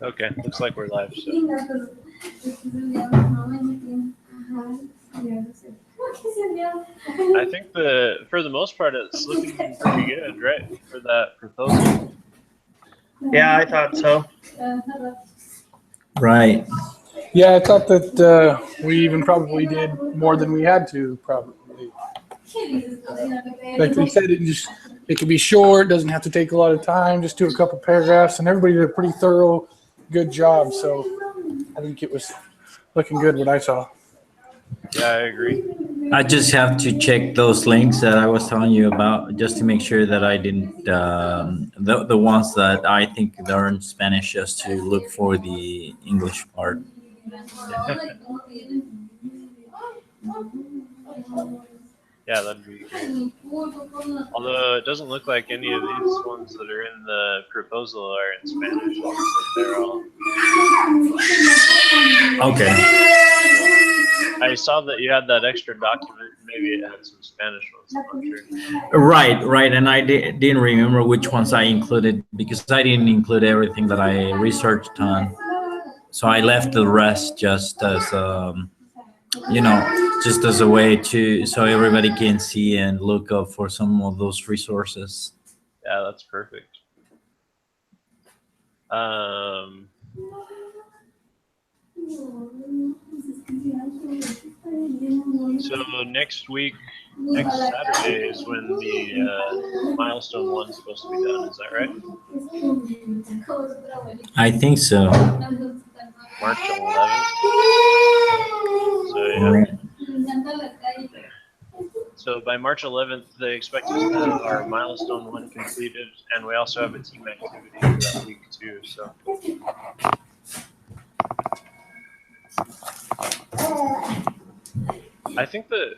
Okay, looks like we're live. So. I think for the most part it's looking pretty good, right? For that proposal. Yeah, I thought so. Right. Yeah, I thought that we even probably did more than we had to. Probably, like they said, it could be short, doesn't have to take a lot of time. Just do a couple paragraphs, and everybody did a pretty thorough, good job. So I think it was looking good what I saw. Yeah, I agree. I just have to check those links that I was telling you about just to make sure that I didn't the ones that I think they're in Spanish, just to look for the English part. Yeah, that'd be great. Although it doesn't look like any of these ones that are in the proposal are in Spanish. It looks like they're all. Okay. I saw that you had that extra document. Maybe it had some Spanish ones. I'm not sure. Right, and I didn't remember which ones I included because I didn't include everything that I researched on. So I left the rest just as just as a way to so everybody can see and look up for some of those resources. Yeah, that's perfect. So next Saturday is when the milestone 1 is supposed to be done. Is that right? I think so. March 11th. So yeah. Right. So by March 11th, they expect us to have our milestone 1 completed, and we also have a team activity for that week too. So. I think that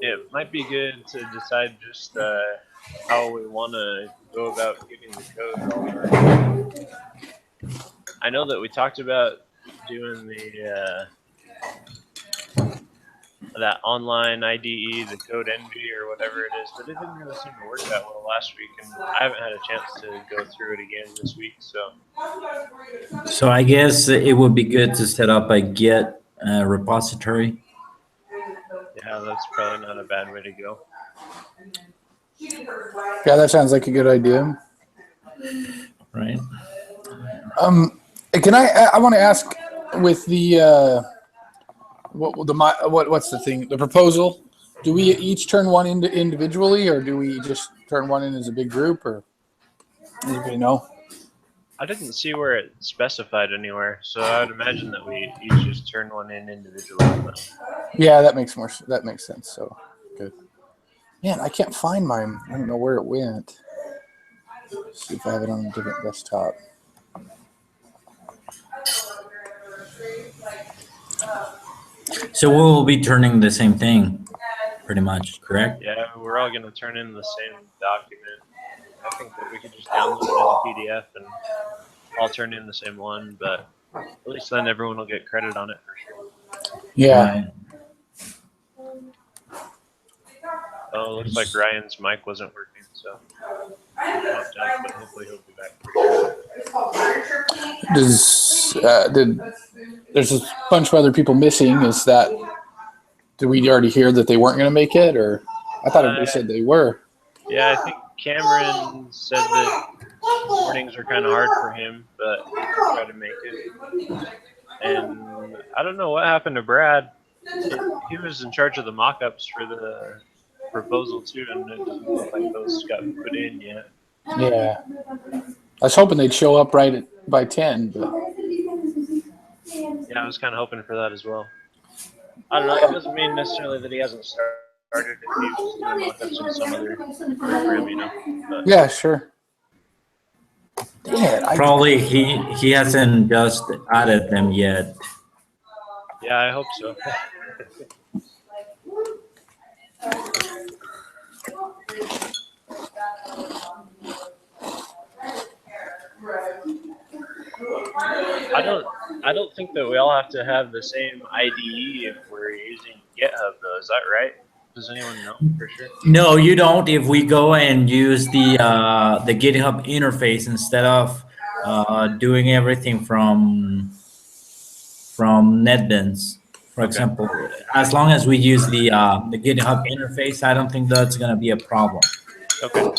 it might be good to decide just how we want to go about getting the code all right. I know that we talked about doing the that online IDE, the code envy or whatever it is, but it didn't really seem to work that well last week, and I haven't had a chance to go through it again this week. So I guess it would be good to set up a Git repository. Yeah, that's probably not a bad way to go. Yeah, that sounds like a good idea. Right. Can I want to ask with the what's the thing? The proposal. Do we each turn one in individually, or do we just turn one in as a big group, or anybody know? I didn't see where it specified anywhere, so I would imagine that we each just turn one in individually. Yeah, that makes sense. So good. Man, I can't find mine. I don't know where it went. Let's see if I have it on a different desktop. So we'll be turning the same thing, pretty much, correct? Yeah, we're all going to turn in the same document. I think that we could just download it as a PDF and all turn in the same one, but at least then everyone will get credit on it for sure. Yeah. Oh, it looks like Ryan's mic wasn't working, so but hopefully he'll be back. There's a bunch of other people missing. Did we already hear that they weren't going to make it, or I thought everybody said they were? Yeah, I think Cameron said that mornings are kind of hard for him, but he can try to make it. And I don't know what happened to Brad. He was in charge of the mock-ups for the proposal too, and it doesn't look like those got put in yet. Yeah, I was hoping they'd show up right by 10, but yeah, I was kind of hoping for that as well. I don't know. It doesn't mean necessarily that he hasn't started if he was doing mock-ups in some other program, you know. But, yeah, sure. Yeah, Probably he hasn't just added them yet. yeah, I hope so. I don't think that we all have to have the same IDE if we're using GitHub, though. Is that right? Does anyone know for sure? No, you don't. If we go and use the GitHub interface instead of doing everything from NetBeans, for Okay. example, as long as we use the GitHub interface, I don't think that's gonna be a problem. Okay.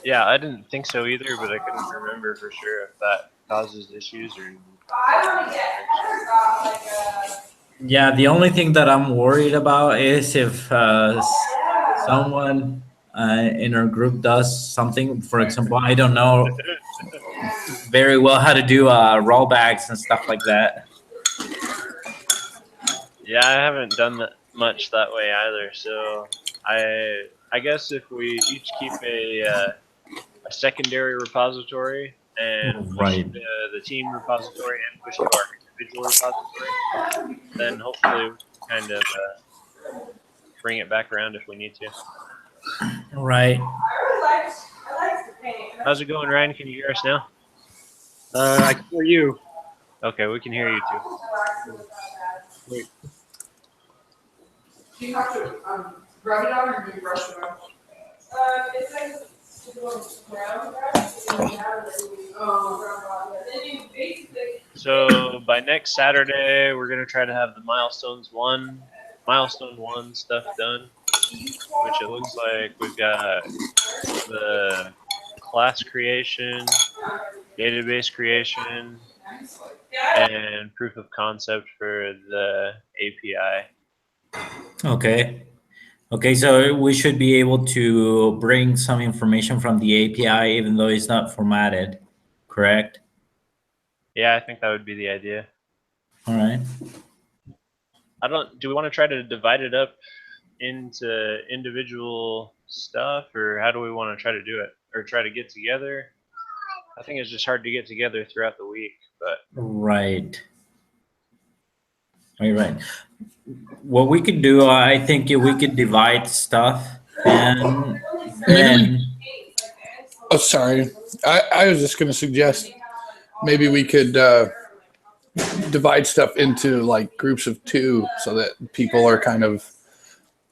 Yeah, I didn't think so either, but I couldn't remember for sure if that causes issues or. Yeah, the only thing that I'm worried about is if someone in our group does something. For example, I don't know very well how to do rollbacks and stuff like that. Yeah, I haven't done that much that way either. So I guess if we each keep a secondary repository and push Right. the team repository and push to our individual repository, then hopefully we can kind of bring it back around if we need to. Right. How's it going, Ryan? Can you hear us now? I can hear you. Okay, we can hear you too. Wait. Do you have to rub it on or do you brush it on? It's like to go around, So by next Saturday, we're gonna try to have the milestone one stuff done, which it looks like we've got the class creation, database creation, and proof of concept for the API. Okay. Okay, so we should be able to bring some information from the API even though it's not formatted, correct? Yeah, I think that would be the idea. All right. Do we want to try to divide it up into individual stuff, or how do we want to try to do it, or try to get together? I think it's just hard to get together throughout the week, but Right. Right. What we could do, I think we could divide stuff and then Oh, sorry. I was just going to suggest maybe we could divide stuff into like groups of 2 so that people are kind of,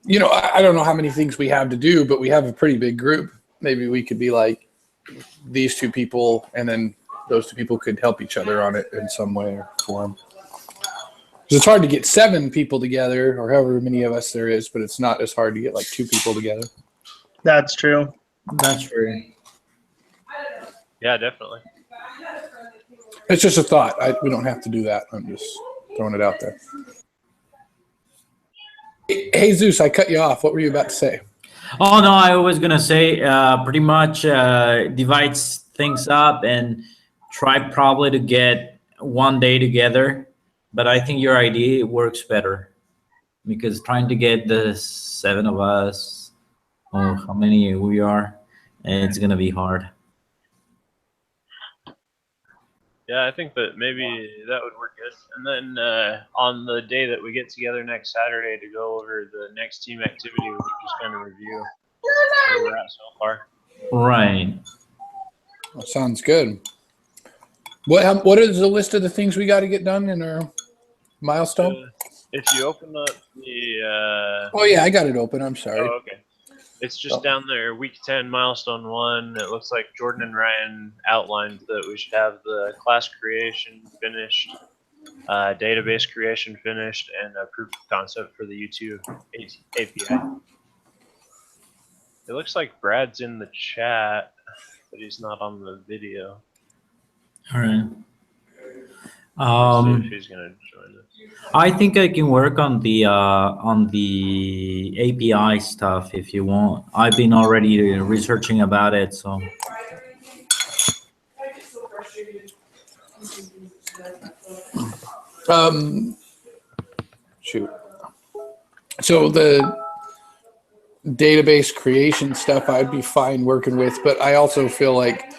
I don't know how many things we have to do, but we have a pretty big group. Maybe we could be like these 2 people, and then those 2 people could help each other on it in some way or form. Because it's hard to get 7 people together, or however many of us there is, but it's not as hard to get like 2 people together. That's true. that's true. yeah, definitely. It's just a thought. We don't have to do that. I'm just throwing it out there. Hey, Zeus, I cut you off. What were you about to say? Oh no, I was gonna say pretty much divides things up and try probably to get one day together. But I think your idea works better because trying to get the 7 of us, or how many we are, it's gonna be hard. Yeah, I think that maybe that would work good. And then on the day that we get together next Saturday to go over the next team activity, we can just kind of review where we're at so far. Right. That sounds good. What is the list of the things we got to get done in our milestone? If you open up the Oh yeah, I got it open. I'm sorry. oh, okay. It's just down there, week 10, milestone 1. It looks like Jordan and Ryan outlined that we should have the class creation finished, database creation finished, and a proof of concept for the U2 API. It looks like Brad's in the chat, but he's not on the video. All right. Let's see if he's gonna join us. I think I can work on the API stuff if you want. I've been already researching about it, so. Shoot. So the database creation stuff I'd be fine working with, but I also feel like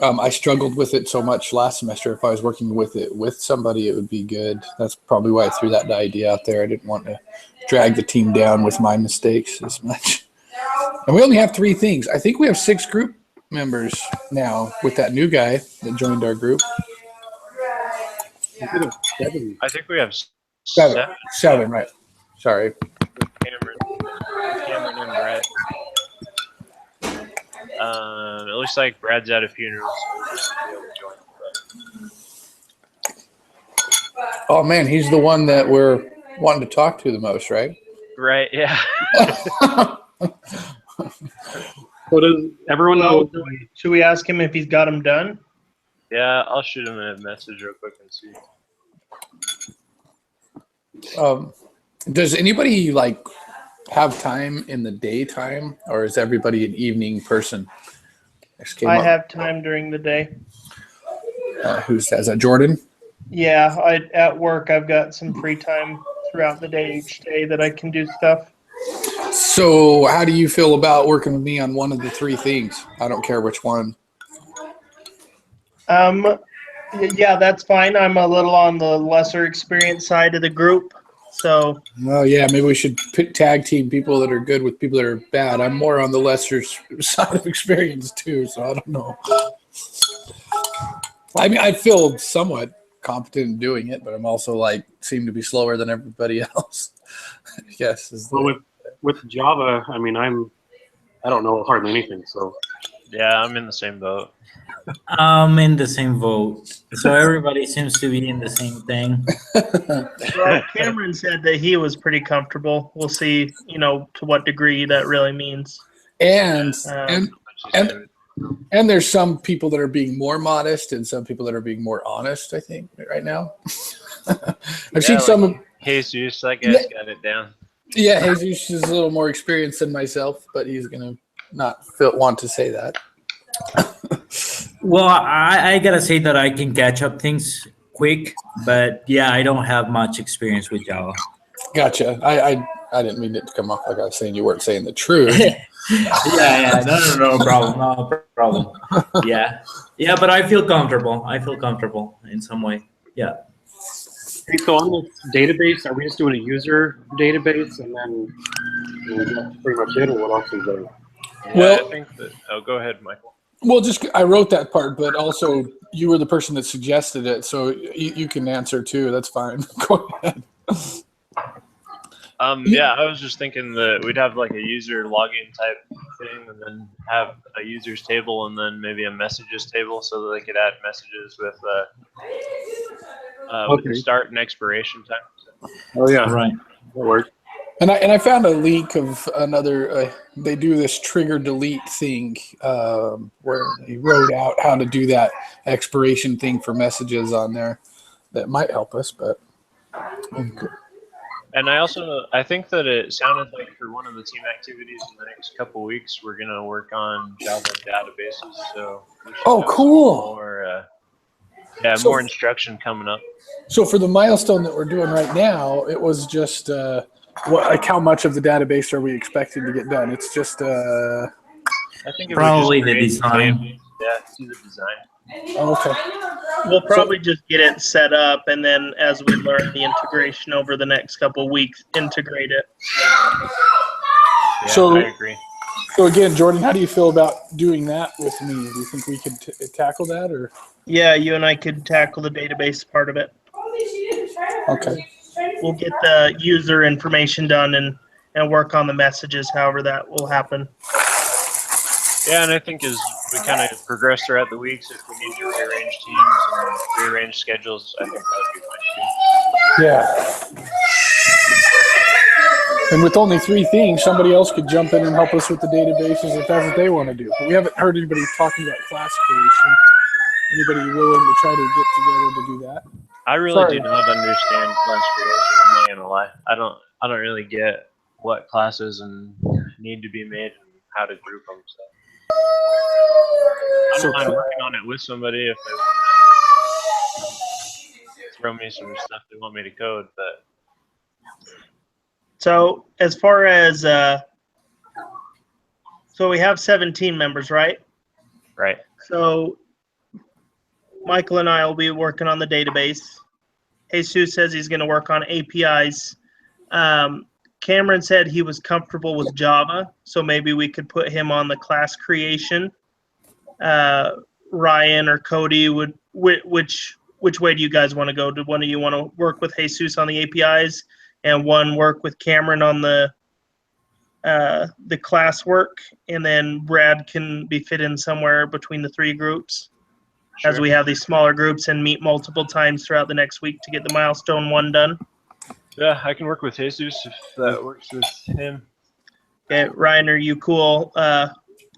I struggled with it so much last semester. If I was working with it with somebody, it would be good. That's probably why I threw that idea out there. I didn't want to drag the team down with my mistakes as much. And we only have 3 things. I think we have 6 group members now with that new guy that joined our group. I think we have Seven, right. Sorry. Cameron and Brad. It looks like Brad's at a funeral, so he won't be able to join. Oh man, he's the one that we're wanting to talk to the most, right? Right, yeah. So does everyone know? Should we ask him if he's got them done? Yeah, I'll shoot him a message real quick and see. Does anybody like have time in the daytime, or is everybody an evening person? I have time during the day. Who's that? Is that Jordan? Yeah, at work I've got some free time throughout the day each day that I can do stuff. So how do you feel about working with me on one of the three things? I don't care which one. Yeah, that's fine. I'm a little on the lesser experienced side of the group, so. Well, yeah, maybe we should tag team people that are good with people that are bad. I'm more on the lesser side of experience too, so I don't know. I mean, I feel somewhat competent in doing it, but I'm also like seem to be slower than everybody else. Yes. Well, with Java, I mean, I don't know hardly anything, so. Yeah, I'm in the same boat. I'm in the same boat. So everybody seems to be in the same thing. Well, Cameron said that he was pretty comfortable. We'll see, to what degree that really means. And there's some people that are being more modest and some people that are being more honest, I think, right now. I've seen some of Jesus, that guy's got it down. Yeah, Jesus is a little more experienced than myself, but he's gonna not want to say that. Well, I gotta say that I can catch up things quick, but yeah, I don't have much experience with Java. Gotcha. I didn't mean it to come off like I was saying you weren't saying the truth. Yeah, no problem. Yeah, but I feel comfortable. In some way. Yeah. Hey, so on this database, are we just doing a user database and then that's pretty much it, or what else is there? Yeah, Well- I think that. Oh, go ahead, Michael. Well, I wrote that part, but also you were the person that suggested it, so you can answer too. That's fine. Go ahead. Yeah, I was just thinking that we'd have like a user login type thing, and then have a users table, and then maybe a messages table, so that they could add messages with the start and expiration time. Oh yeah, Right. that works. And I found a link of another. They do this trigger delete thing where he wrote out how to do that expiration thing for messages on there. That might help us, but. And I think that it sounded like for one of the team activities in the next couple weeks, we're gonna work on Java databases. So we should have cool. More instruction coming up. So for the milestone that we're doing right now, it was just how much of the database are we expecting to get done? It's just I think Probably the design. Do the design. okay. We'll probably just get it set up, and then as we learn the integration over the next couple of weeks, integrate it. Yeah, So- I agree. So again, Jordan, how do you feel about doing that with me? Do you think we could tackle that, or Yeah, you and I could tackle the database part of it. okay? We'll get the user information done and work on the messages, however that will happen. Yeah, and I think as we kind of progress throughout the weeks, if we need to rearrange teams and rearrange schedules, I think that would be fine too. Yeah. And with only three things, somebody else could jump in and help us with the databases if that's what they want to do. But we haven't heard anybody talking about class creation. Anybody willing to try to get together to do that? I really do not understand class creation. I'm not gonna lie. I don't really get what classes and need to be made and how to group them. So I don't mind working on it with somebody if they want to throw me some stuff they want me to code. But So as far as so we have 17 members, right? right, So Michael and I will be working on the database. Jesus says he's going to work on APIs. Cameron said he was comfortable with Java, so maybe we could put him on the class creation. Ryan or Cody which which way do you guys want to go? Do one of you want to work with Jesus on the APIs and one work with Cameron on the class work, and then Brad can be fit in somewhere between the three groups as Sure. we have these smaller groups and meet multiple times throughout the next week to get the milestone 1 done? Yeah, I can work with Jesus if that works with him. Okay, Ryan, are you cool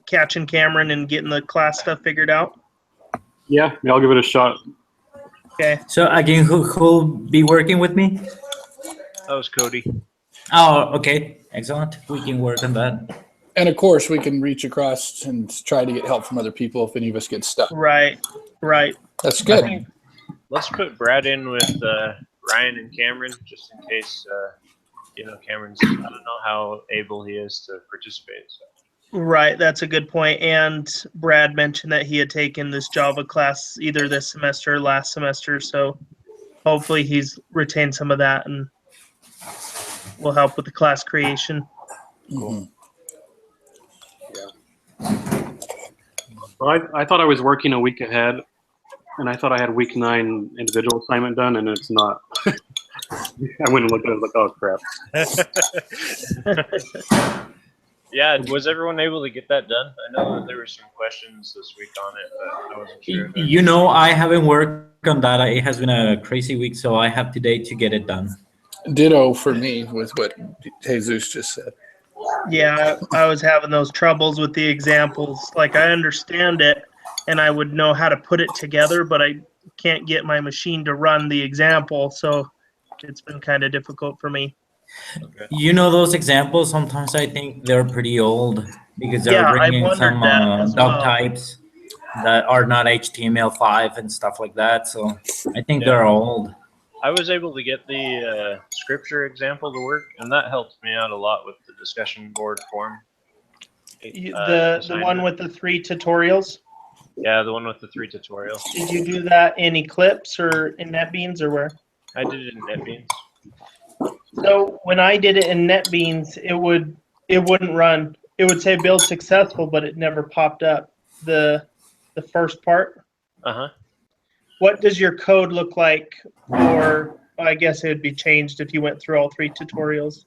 catching Cameron and getting the class stuff figured out? Yeah, I'll give it a shot. Okay. So again, who'll be working with me? That was Cody. Oh, okay, excellent. We can work on that. And of course, we can reach across and try to get help from other people if any of us get stuck. Right. That's good. Okay. Let's put Brad in with Ryan and Cameron, just in case, Cameron's, I don't know how able he is to participate. So. Right, that's a good point. And Brad mentioned that he had taken this Java class either this semester or last semester, so hopefully he's retained some of that and will help with the class creation. Mhm. Well, I thought I was working a week ahead, and I thought I had week 9 individual assignment done, and it's not. I went and looked at it like, oh crap. Yeah, was everyone able to get that done? I know that there were some questions this week on it, but I wasn't sure. You know, I haven't worked on that. It has been a crazy week, so I have today to get it done. Ditto for me with what Jesus just said. Yeah, I was having those troubles with the examples. Like, I understand it, and I would know how to put it together, but I can't get my machine to run the example, so it's been kind of difficult for me. Okay. You know, those examples, sometimes I think they're pretty old because they're Yeah, I bringing wondered some that as dog well. types that are not HTML5 and stuff like that. So I think Yeah. they're old. I was able to get the scripture example to work, and that helped me out a lot with the discussion board form. The one with the 3 tutorials? Yeah, the one with the 3 tutorials. Did you do that in Eclipse or in NetBeans or where? I did it in NetBeans. So when I did it in NetBeans, it wouldn't run. It would say build successful, but it never popped up. The first part. Uh-huh. What does your code look like? Or I guess it would be changed if you went through all 3 tutorials.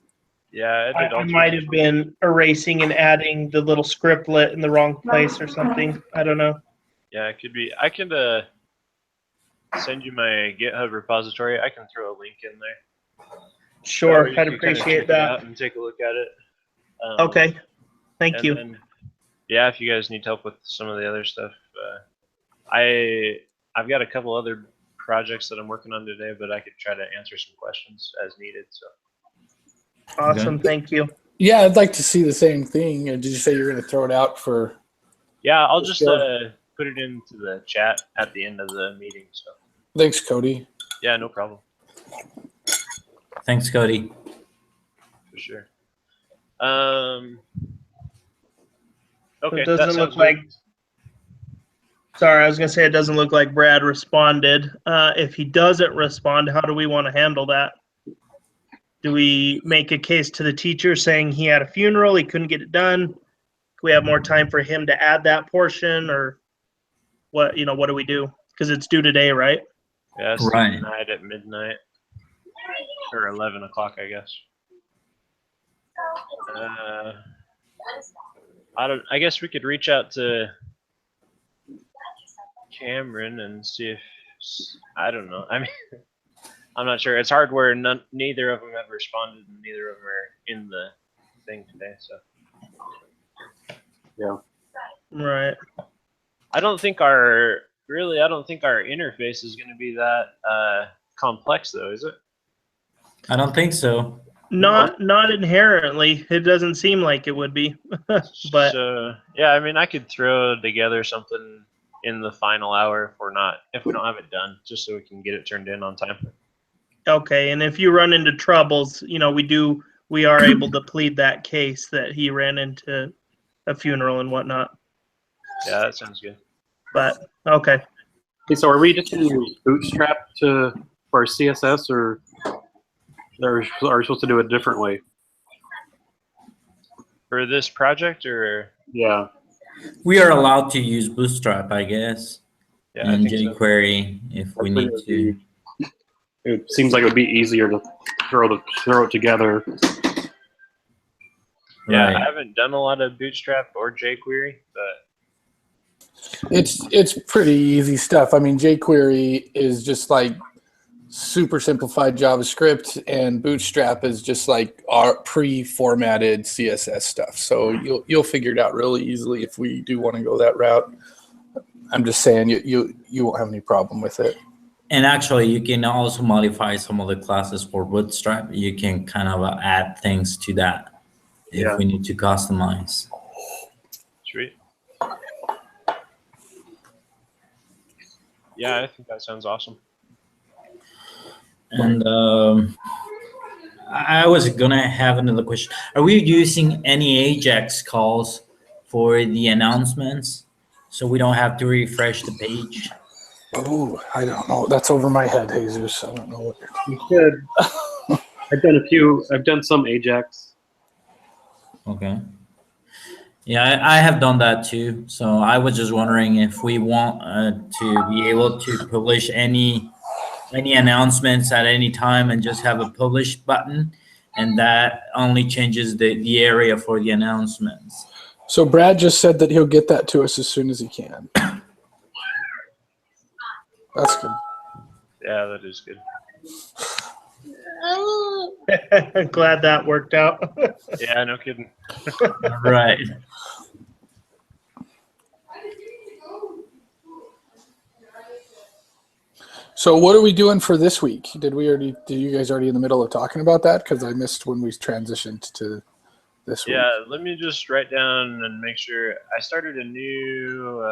Yeah, I did all I 3 might have tutorials. been erasing and adding the little scriptlet in the wrong place or something. I don't know. Yeah, it could be. I could send you my GitHub repository. I can throw a link in there. Sure, That way you I'd can kinda appreciate check it out that. and take a look at it. Okay, thank and you. then, yeah, if you guys need help with some of the other stuff, I've got a couple other projects that I'm working on today, but I could try to answer some questions as needed. So Awesome, thank you. Yeah, I'd like to see the same thing. Did you say you're going to throw it out for? yeah, I'll just Sure. put it into the chat at the end of the meeting. So Thanks, Cody. yeah, no problem. Thanks, Cody. For sure. Okay. It that doesn't look sounds like. good. Sorry, I was gonna say it doesn't look like Brad responded. If he doesn't respond, how do we want to handle that? Do we make a case to the teacher saying he had a funeral, he couldn't get it done? Can we have more time for him to add that portion, or what? What do we do? Because it's due today, right? Yeah, it's Right. tonight at midnight or 11 o'clock, I guess. I guess we could reach out to Cameron and see if I don't know. I mean, I'm not sure. It's hard where neither of them have responded and neither of them are in the thing today. So Yeah. Right. I don't think our interface is going to be that complex, though, is it? I don't think so. Not inherently. It doesn't seem like it would be. But So yeah, I mean, I could throw together something in the final hour if we don't have it done, just so we can get it turned in on time. okay, and if you run into troubles, we are able to plead that case that he ran into a funeral and whatnot. Yeah, that sounds good. But okay. Okay, so are we just going to use Bootstrap for our CSS, or are we supposed to do it a different way? For this project, or Yeah. We are allowed to use Bootstrap, I guess. Yeah, I and think so. jQuery if we need to. It seems like it would be easier to throw it together. Yeah, Right. I haven't done a lot of Bootstrap or jQuery, but It's pretty easy stuff. I mean, jQuery is just like super simplified JavaScript, and Bootstrap is just like our pre-formatted CSS stuff. So you'll figure it out really easily if we do want to go that route. I'm just saying you won't have any problem with it. And actually, you can also modify some of the classes for Bootstrap. You can kind of add things to that if Yeah. we need to customize. sweet. Yeah, I think that sounds awesome. And I was gonna have another question. Are we using any Ajax calls for the announcements so we don't have to refresh the page? Oh, I don't know. That's over my head, Jesus. I don't know what you're You should. I've done a few. I've done some Ajax. Okay. Yeah, I have done that too. So I was just wondering if we want to be able to publish any announcements at any time and just have a publish button, and that only changes the area for the announcements. So Brad just said that he'll get that to us as soon as he can. That's good. Yeah, that is good. Glad that worked out. Yeah, no kidding. Right. So what are we doing for this week? Did you guys already in the middle of talking about that? Because I missed when we transitioned to this week. Yeah, let me just write down and make sure. I started a new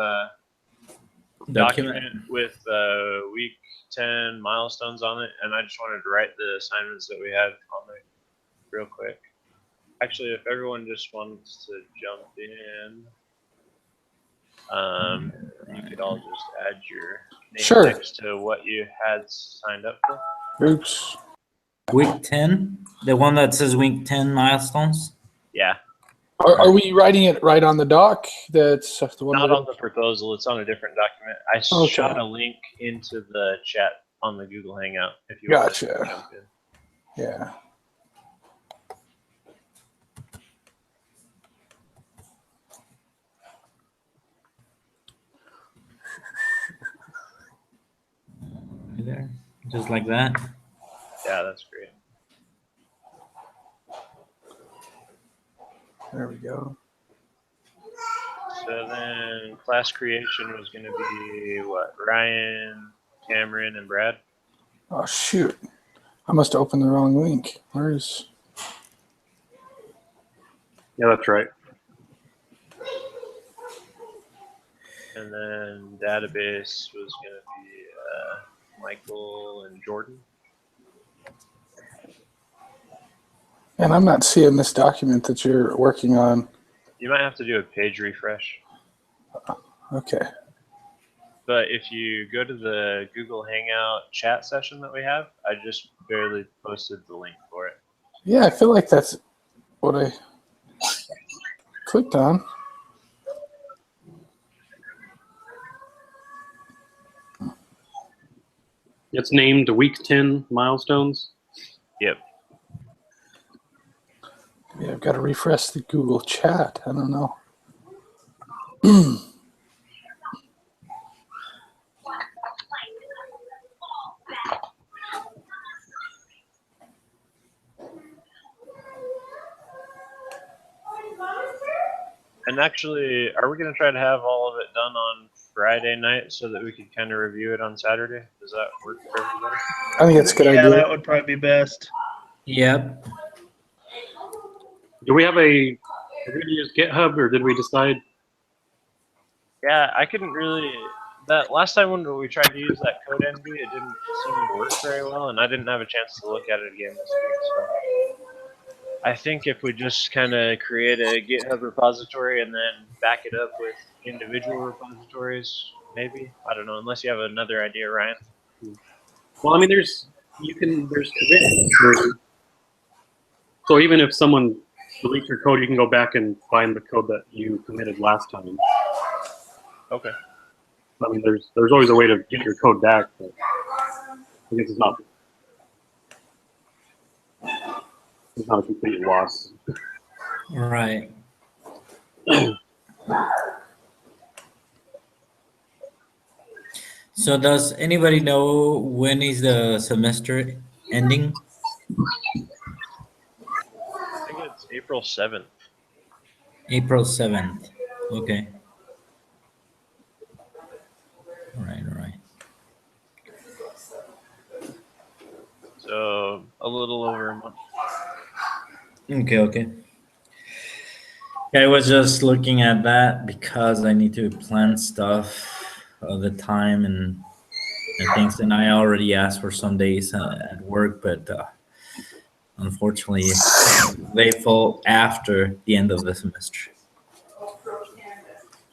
document with week 10 milestones on it, and I just wanted to write the assignments that we had on there real quick. Actually, if everyone just wants to jump in, you could all just add your name next to what you had signed up for. Oops. Week 10, the one that says week 10 milestones. Yeah. Are we writing it right on the doc? That's the one. Not on the proposal. It's on a different document. I shot a link into the chat on the Google Hangout if you want to jump in. Yeah. There, just like that. Yeah, that's great. There we go. So then class creation was going to be what? Ryan, Cameron, and Brad? Oh, shoot. I must have opened the wrong link. Where's... Yeah, that's right. And then database was going to be Michael and Jordan. And I'm not seeing this document that you're working on. You might have to do a page refresh. Okay. But if you go to the Google Hangout chat session that we have, I just barely posted the link for it. Yeah, I feel like that's what I clicked on. It's named Week 10 Milestones. Yep. Yeah, I've got to refresh the Google chat. I don't know. And actually, are we going to try to have all of it done on Friday night so that we can kind of review it on Saturday? Does that work for everybody? I think that's a good Yeah, idea. that would probably be best. Yep. Do we have a? Are we going to use GitHub, or did we decide? Yeah, I couldn't really. That last time when we tried to use that code envy, it didn't seem to work very well, and I didn't have a chance to look at it again this week. So I think if we just kind of create a GitHub repository and then back it up with individual repositories, maybe. I don't know, unless you have another idea, Ryan. Well, I mean, there's commitments. So even if someone deletes your code, you can go back and find the code that you committed last time. Okay. I mean, there's always a way to get your code back, but I guess it's not a complete loss. Right. So does anybody know when is the semester ending? I think it's April 7th. April 7th. Okay. All right, all right. So a little over a month. Okay, okay. Yeah, I was just looking at that because I need to plan stuff all the time and things, and I already asked for some days at work, but unfortunately, they fall after the end of the semester.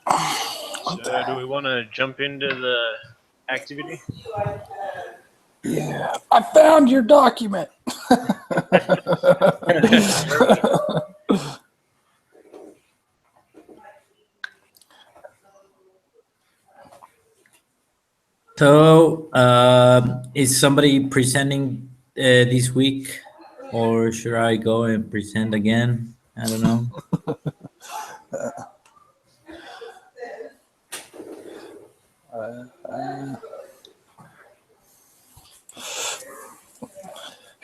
So do we want to jump into the activity? Yeah, I found your document. So, is somebody presenting this week, or should I go and present again? I don't know.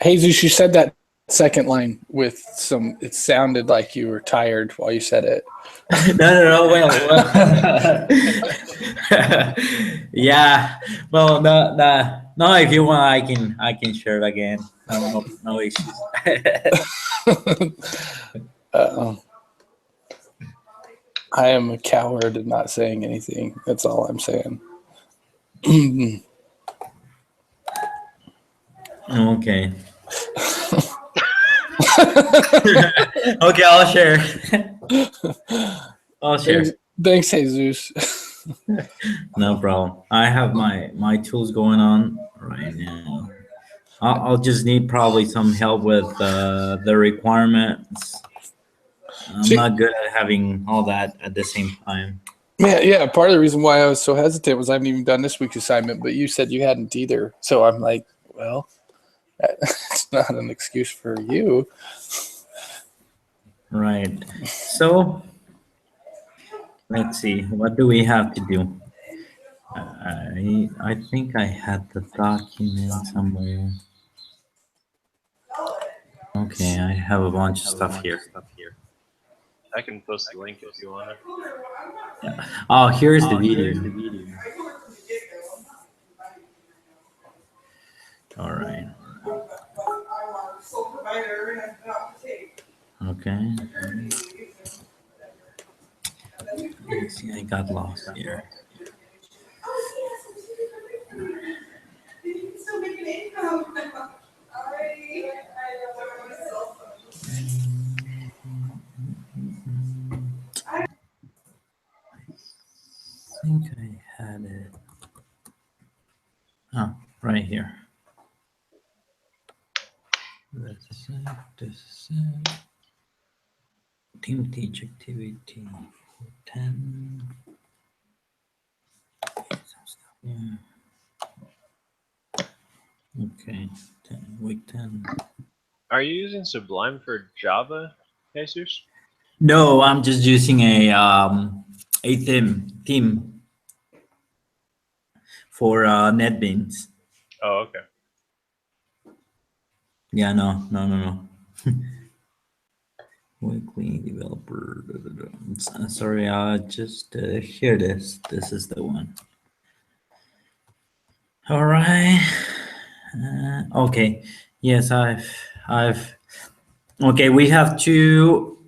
Jesus, you said that second line with some. It sounded like you were tired while you said it. No. Well. Yeah. Well, no. If you want, I can share it again. No issues. I am a coward and not saying anything. That's all I'm saying. Okay. Okay, I'll share. I'll share. Thanks, Jesus. No problem. I have my tools going on right now. I'll just need probably some help with the requirements. I'm not good at having all that at the same time. Yeah. Part of the reason why I was so hesitant was I haven't even done this week's assignment, but you said you hadn't either. So I'm like, well, it's not an excuse for you. Right. So let's see. What do we have to do? I think I had the document somewhere. Okay, I have a bunch of stuff here. I can post the link if you want it. Oh, here's the video. All right. Okay. Let's see, I got lost here. I think I had it. Oh, right here. This is it. Team teach activity 10. Yeah. Okay, 10, week 10. Are you using Sublime for Java, Jesus? No, I'm just using a theme for NetBeans. Oh, okay. Yeah, no. Weekly developer. Sorry, just here it is. This is the one. All right. Okay. Yes, I've. Okay, we have to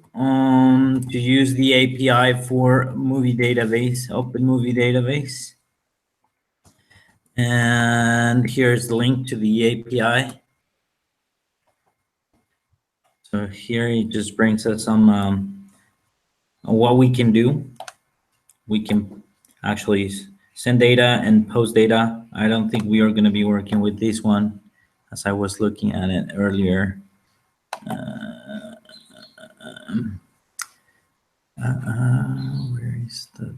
use the API for movie database, open movie database. And here's the link to the API. So here it just brings us some what we can do. We can actually send data and post data. I don't think we are going to be working with this one as I was looking at it earlier. Where is the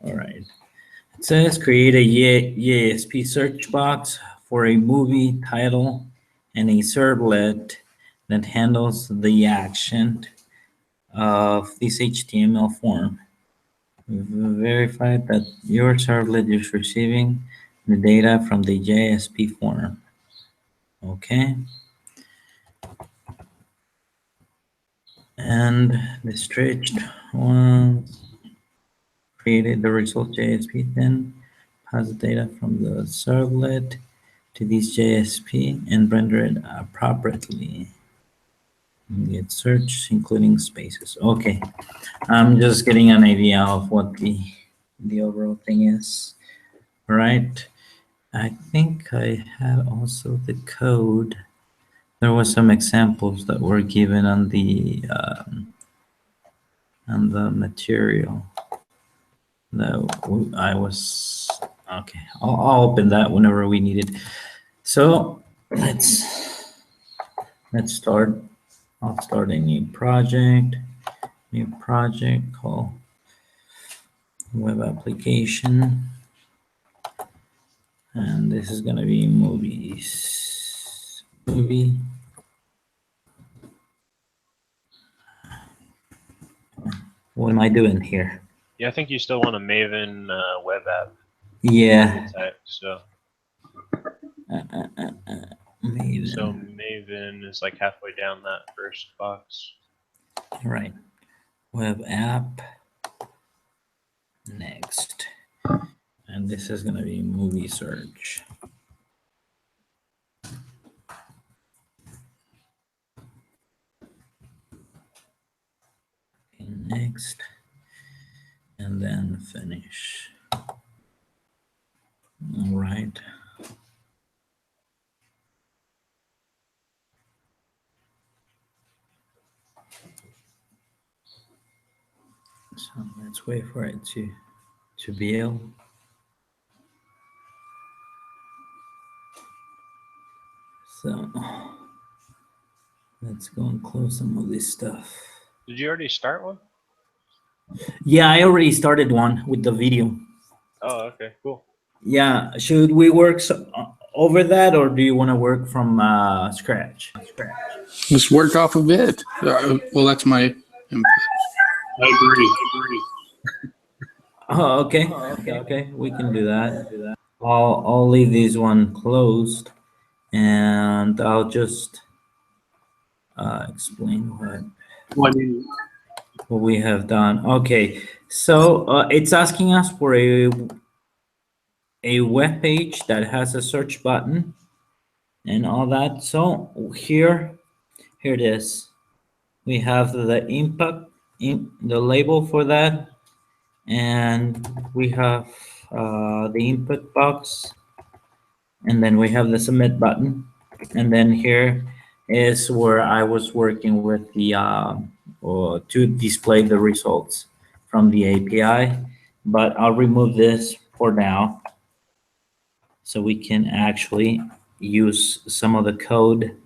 all right. says create a EASP search box for a movie title and a servlet that handles the action of this HTML form. Verify that your servlet is receiving the data from the JSP form. Okay. And the stretched ones created the result JSP, then pass the data from the servlet to this JSP and render it appropriately. Get search, including spaces. Okay, I'm just getting an idea of what the overall thing is. All right, I think I had also the code. There was some examples that were given on the material. No, I was okay. I'll open that whenever we need it. So let's start. I'll start a new project called web application, and this is gonna be movie. What am I doing here? Yeah, I think you still want a Maven web app Yeah. type. So Maven. so Maven is like halfway down that first box. Right. Web app. Next. And this is going to be movie search. Okay, next. And then finish. All right. So let's wait for it to build. So let's go and close some of this stuff. Did you already start one? Yeah, I already started one with the video. Oh, okay, cool. Yeah, should we work over that, or do you want to work from scratch? Just work off of it. Well, that's my input. I agree. Oh, okay. Okay. We can do that. I'll leave this one closed, and I'll just explain Well, I mean, what we have done. Okay, so it's asking us for a web page that has a search button and all that. So here it is. We have the impact in the label for that, and we have the input box, and then we have the submit button, and then here is where I was working with the to display the results from the API, but I'll remove this for now so we can actually use some of the code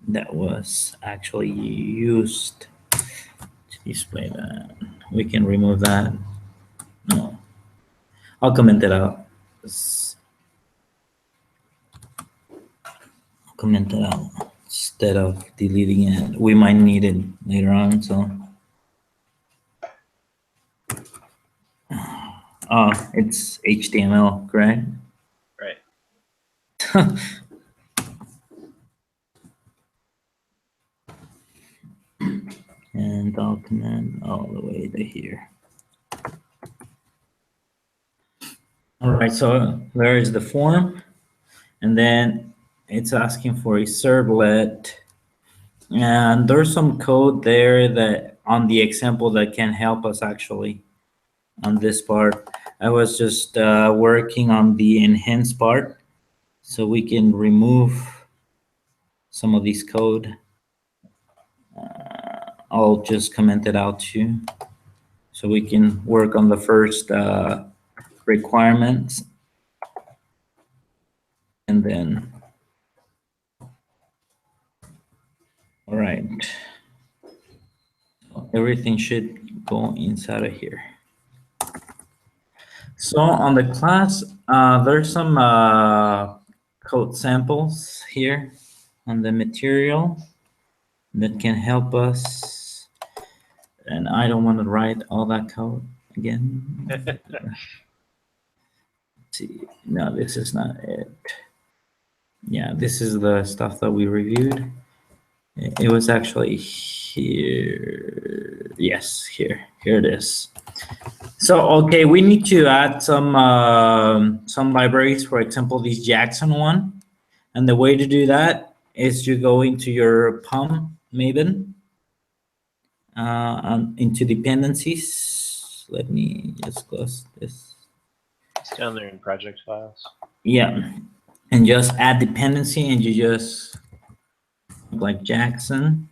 that was actually used to display that. We can remove that. No, I'll comment it out. Comment it out instead of deleting it. We might need it later on, so. Oh, it's HTML, correct? Right. And I'll comment all the way to here. All right, so there is the form, and then it's asking for a servlet, and there's some code there that on the example that can help us actually on this part. I was just working on the enhance part, so we can remove some of this code. I'll just comment it out too, so we can work on the first requirements, and then, all right, so everything should go inside of here. So on the class, there's some code samples here on the material that can help us. And I don't want to write all that code again. Let's see, no, this is not it. Yeah, this is the stuff that we reviewed. It was actually here. Yes, here it is. So, okay, we need to add some libraries, for example, this Jackson one. And the way to do that is you go into your POM Maven, into dependencies. Let me just close this. It's down there in project files. Yeah, and just add dependency, and you just like Jackson.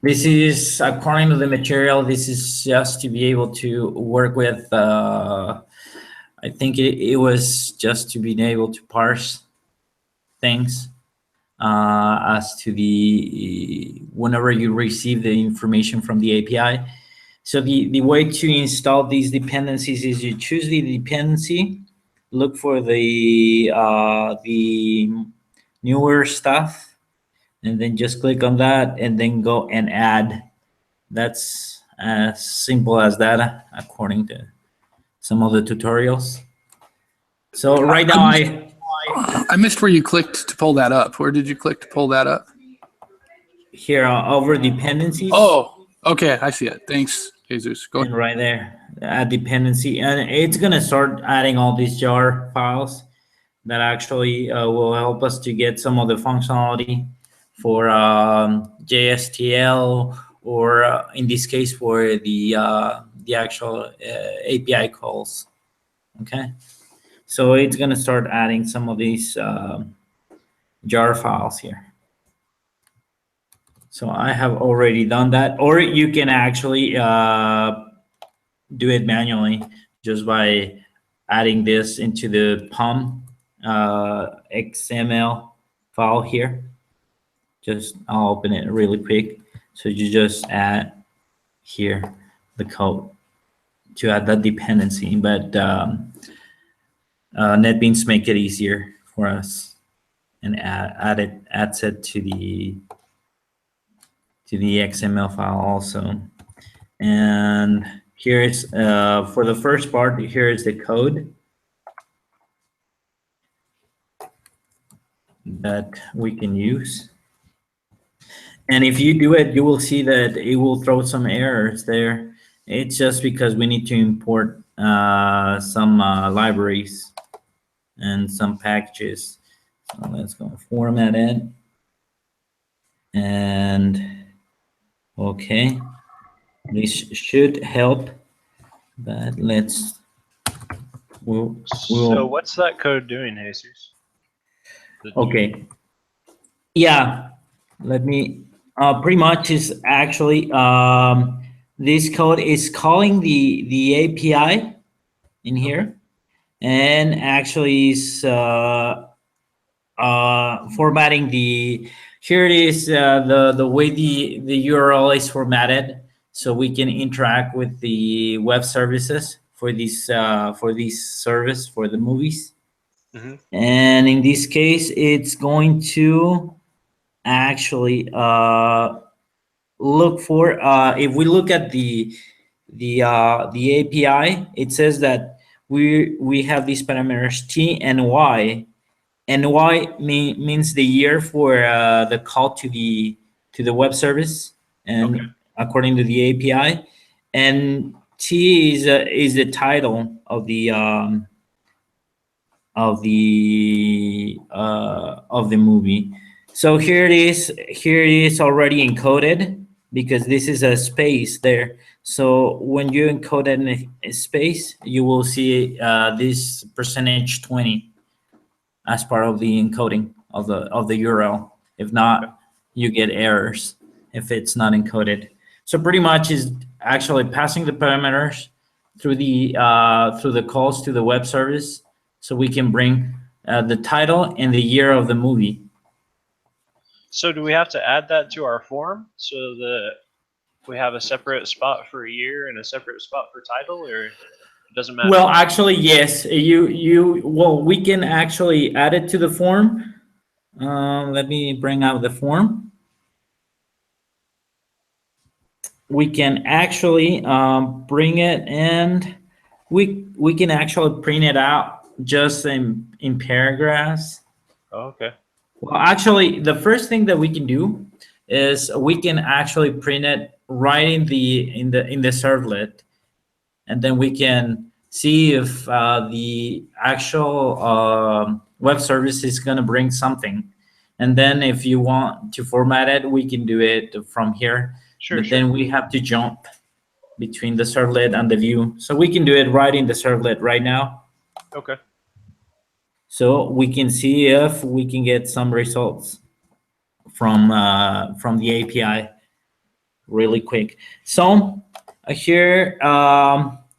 This is, according to the material, this is just to be able to work with, I think it was just to be able to parse things as to whenever you receive the information from the API. So the way to install these dependencies is you choose the dependency, look for the newer stuff, and then just click on that and then go and add. That's as simple as that, according to some of the tutorials. So right now I missed where you clicked to pull that up. Where did you click to pull that up? here over dependencies. Oh, okay, I see it. Thanks, Jesus. Go And ahead. right there, add dependency, and it's gonna start adding all these jar files that actually will help us to get some of the functionality for JSTL, or in this case for the actual API calls. Okay, so it's gonna start adding some of these jar files here. So I have already done that, or you can actually do it manually just by adding this into the POM XML file here. Just, I'll open it really quick. So you just add here the code to add that dependency, but NetBeans make it easier for us and adds it to the XML file also. And here is for the first part, here is the code that we can use. And if you do it, you will see that it will throw some errors there. It's just because we need to import some libraries and some packages. So let's go format it. And okay, this should help, but let's, So what's that code doing, Jesus? Okay. Yeah, let me, pretty much is actually, this code is calling the API in here, and actually is formatting here it is, the way the URL is formatted, so we can interact with the web services for this service for the movies. Mm-hmm. And in this case, it's going to actually look for, if we look at the API, it says that we have these parameters T and Y, and Y means the year for the call to the web service, and Okay. according to the API, and T is the title of the movie. So here it is. Here it is already encoded, because this is a space there. So when you encode it in a space, you will see this %20 as part of the encoding of the URL. If not, you get errors if it's not encoded. So pretty much is actually passing the parameters through the calls to the web service, so we can bring the title and the year of the movie. So do we have to add that to our form so that we have a separate spot for year and a separate spot for title, or it doesn't matter? Well, actually, yes. Well, we can actually add it to the form. Let me bring out the form. We can actually bring it, and we can actually print it out just in paragraphs. Oh, okay. Well, actually, the first thing that we can do is we can actually print it right in the servlet, and then we can see if the actual web service is going to bring something. And then if you want to format it, we can do it from here. Sure, But sure. then we have to jump between the servlet and the view. So we can do it right in the servlet right now. Okay. So we can see if we can get some results from the API really quick. So here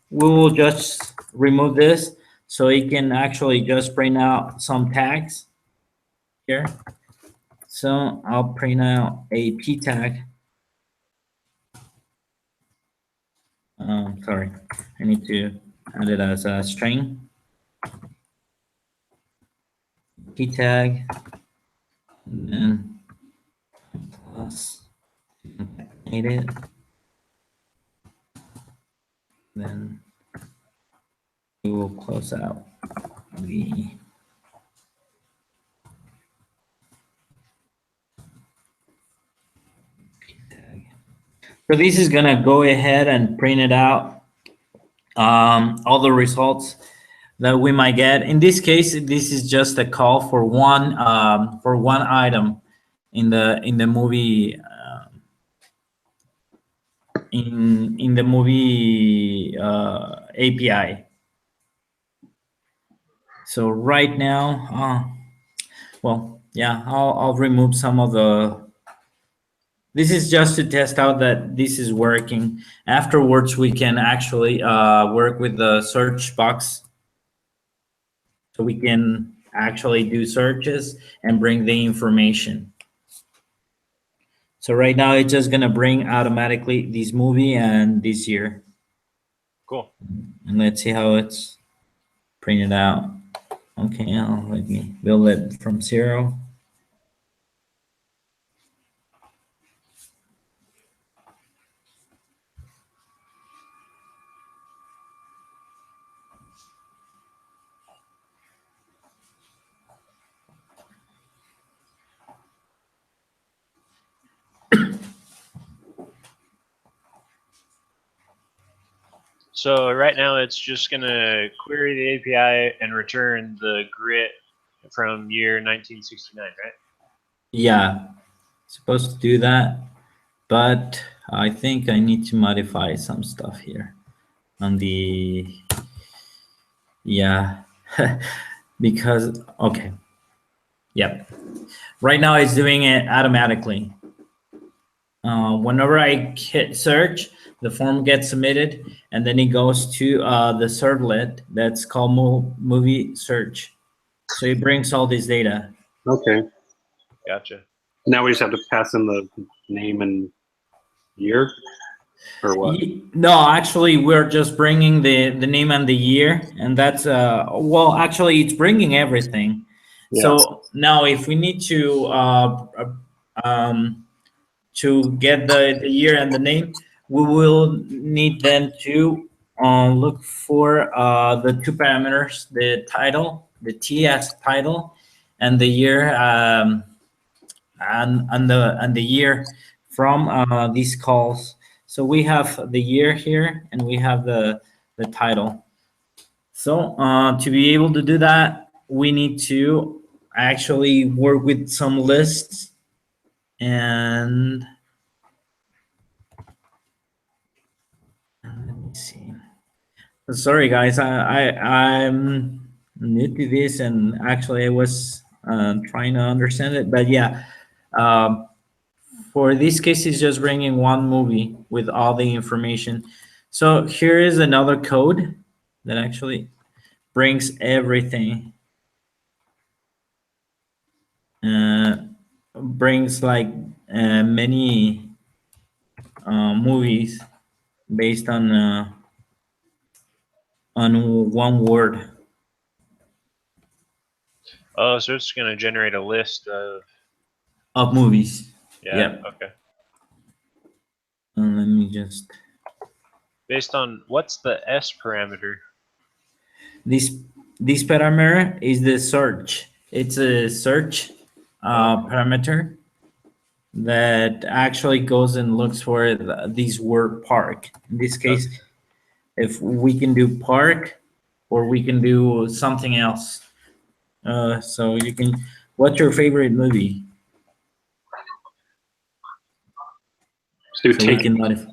we will just remove this so it can actually just print out some tags here. So I'll print out a p tag. Sorry, I need to add it as a string. P tag, and then plus concatenate it. Then we will close out the p tag. So this is gonna go ahead and print it out. All the results that we might get. In this case, this is just a call for one item in the movie in the movie API. So right now, well, yeah, I'll remove some of the. This is just to test out that this is working. Afterwards, we can actually work with the search box. So we can actually do searches and bring the information. So right now it's just gonna bring automatically this movie and this year. Cool. And let's see how it's printed out. Okay, let me build it from 0. So right now it's just gonna query the API and return the grit from year 1969, right? Yeah, supposed to do that, but I think I need to modify some stuff here on the, yeah, because, okay. Yep. Right now it's doing it automatically. Whenever I hit search, the form gets submitted, and then it goes to the servlet that's called movie search. So it brings all this data. Okay. Gotcha. Now we just have to pass in the name and year, or what? No, actually, we're just bringing the name and the year, and that's well, actually, it's bringing everything. Yeah. So now, if we need to get the year and the name, we will need then to look for the two parameters, the title, the T as title, and the year, and the year from these calls. So we have the year here, and we have the title. So to be able to do that, we need to actually work with some lists, and let me see. Sorry, guys, I'm new to this, and actually I was trying to understand it, but yeah. For this case, it's just bringing one movie with all the information. So here is another code that actually brings everything. Brings like many movies based on one word Oh, so it's going to generate a list of movies. yeah. Yep. Okay. Let me just Based on what's the S parameter? this this parameter is the search. It's a search parameter that actually goes and looks for this word park. In this case, if we can do park or we can do something else. So you can. What's your favorite movie? So So we can modify.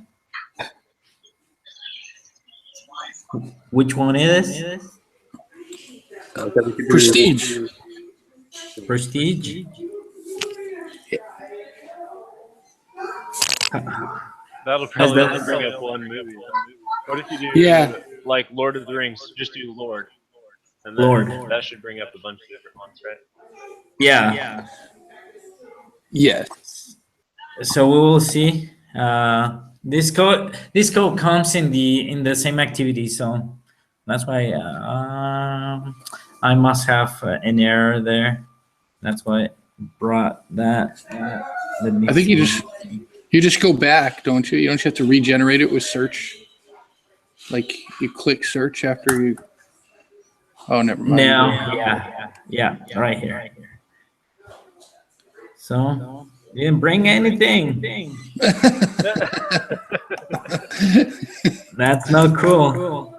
Which one is it? Prestige. Prestige. That'll probably only bring up one movie. What if you do like Lord of the Rings? Just do Lord, and then Lord. that should bring up a bunch of different ones, right? Yeah. Yes. So we will see. This code comes in the same activity, so that's why I must have an error there. That's why I brought that. Let me I think see. you just go back, don't you? You don't have to regenerate it with search. Like you click search after you. Oh, never mind. No, yeah, right here. So you didn't bring anything. That's not cool.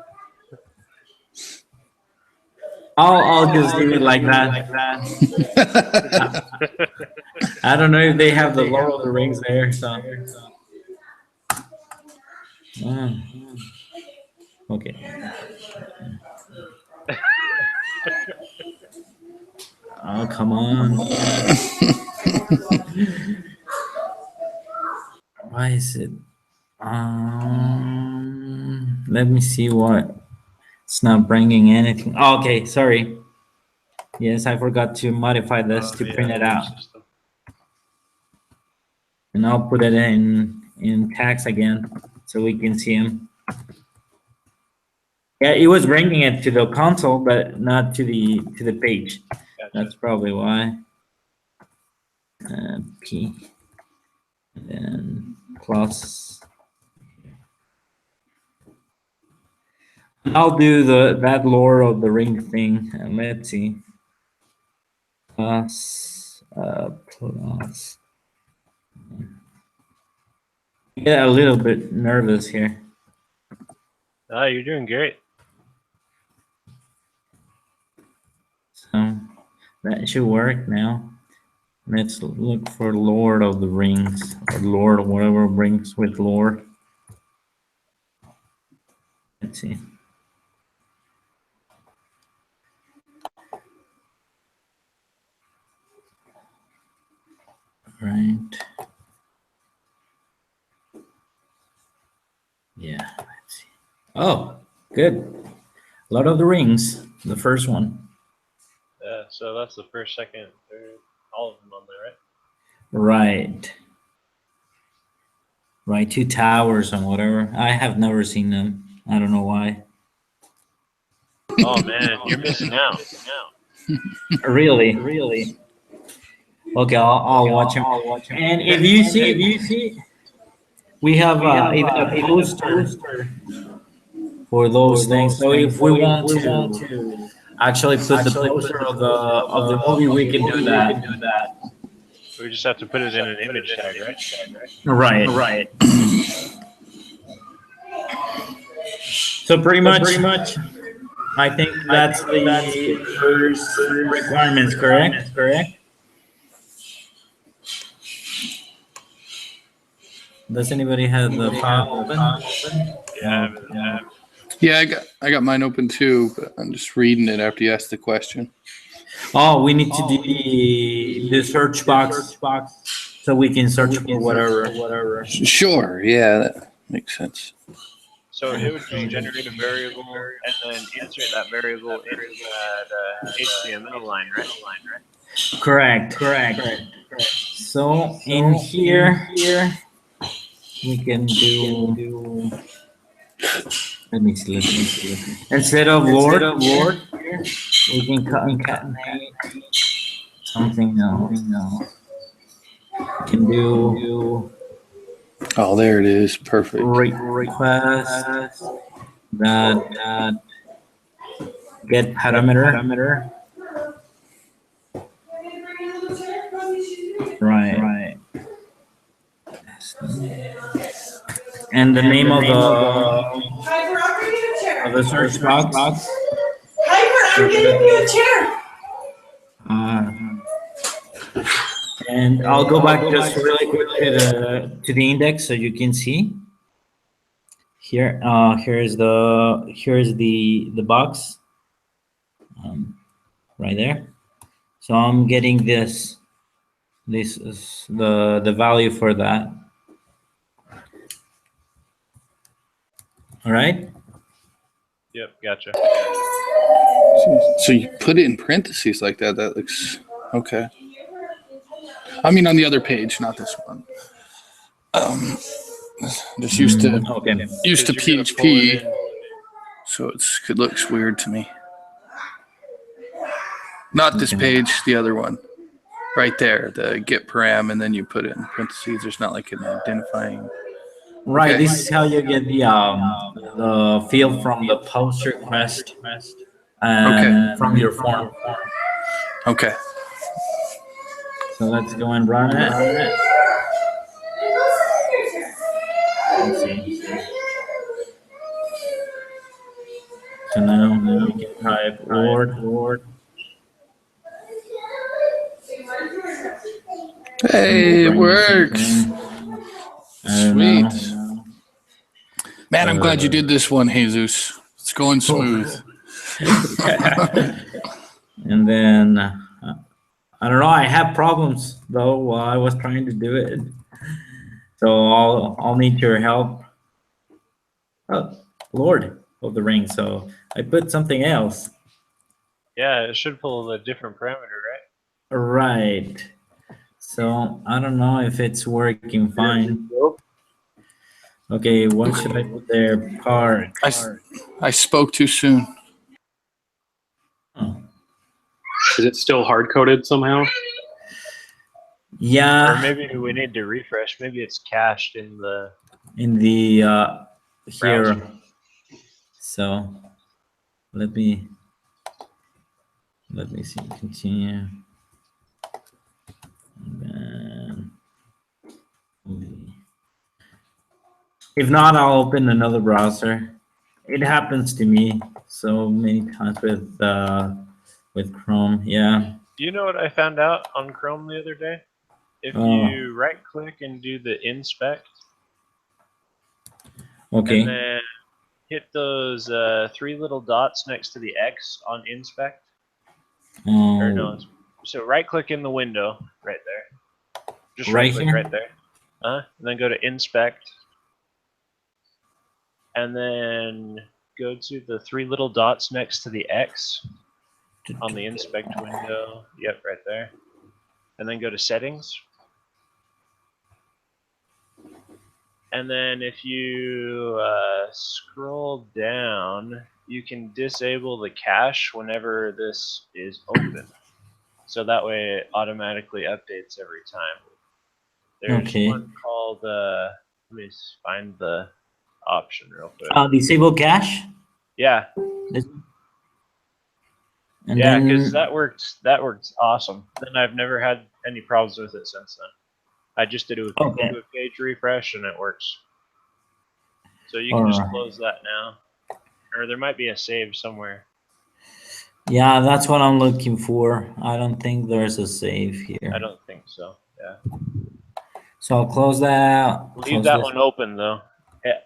I'll just leave it like that. I don't know if they have the Lord of the Rings there, so. Okay. Oh, come on. Why is it? Let me see what. It's not bringing anything. Oh, okay, sorry. Yes, I forgot to modify this to print it out. And I'll put it in tags again so we can see them. Yeah, it was bringing it to the console, but not to the page. Gotcha. That's probably why. P. And then plus. I'll do that Lord of the Ring thing. And let's see. Plus. Yeah, a little bit nervous here. Oh, you're doing great. So that should work now. Let's look for Lord of the Rings or Lord or whatever brings with Lord. Let's see. Right. Yeah, let's see. Oh, good. Lord of the Rings, the first one. Yeah, so that's the first, second, third, all of them on there, right? Right. Right, Two Towers and whatever. I have never seen them. I don't know why. Oh man, you're missing out. Really. Okay, I'll watch them. And if you see, we have even a poster for those things. So if we want to actually put the poster of the movie, we can do that. We just have to put it in an image tag, right? Right. So pretty much, I think that's the first requirements, correct? Does anybody have the file open? Yeah, I got mine open too, but I'm just reading it after you asked the question. Oh, we need to do the search box so we can search for whatever. Sure, yeah, that makes sense. So it would just generate a variable and then insert that variable into that HTML line, right? Correct. So in here, we can do. Let me see. Let me see. Instead of Lord, we can concatenate something else. We can do Oh, there it is. Perfect. request that get parameter. Right. And the name of the search box. Hyper, I'm getting you a chair. And I'll go back just really quick to the index so you can see. Here, here's the box, right there. So I'm getting this. This is the value for that. All right. Yep, gotcha. So you put it in parentheses like that. That looks okay. I mean, on the other page, not this one. Just used to Okay. used to Because you're gonna pull it PHP, in. so it looks weird to me. Not this page, the other one, right there. The get param, and then you put it in parentheses. There's not like an identifying. Right. Okay. This is how you get the field from the post request and from your form. Okay. So let's go and run it. Let's see. So now we can type Lord. Hey, it works. Sweet. Know. Man, I'm glad you did this one, Jesus. It's going smooth. And then I don't know. I have problems though while I was trying to do it, so I'll need your help. Oh, Lord of the Rings. So I put something else. Yeah, it should pull a different parameter, right? Right. So I don't know if it's working fine. Okay, what should I put there? Park. I spoke too soon. Oh. Is it still hard coded somehow? Yeah. Or maybe we need to refresh. Maybe it's cached in the In the here. browser. So let me see. Continue. And then if not, I'll open another browser. It happens to me so many times with Chrome. Yeah. Do you know what I found out on Chrome the other day? If Oh. you right click and do the inspect, Okay. and then hit those three little dots next to the X on inspect. Or no, so right click in the window right there. Just right click right there. And then go to inspect. And then go to the three little dots next to the X on the inspect window. Yep, right there. And then go to settings. And then if you scroll down, you can disable the cache whenever this is open. So that way it automatically updates every time. There's one called, let me find the option real quick. Disable cache? Yeah. And yeah, because that works awesome. Then I've never had any problems with it since then. I just did it with do a page refresh and it works. So you can just close that now. Or there might be a save somewhere. Yeah, that's what I'm looking for. I don't think there's a save here. I don't think so. Yeah. So I'll close that out. Leave that one open though.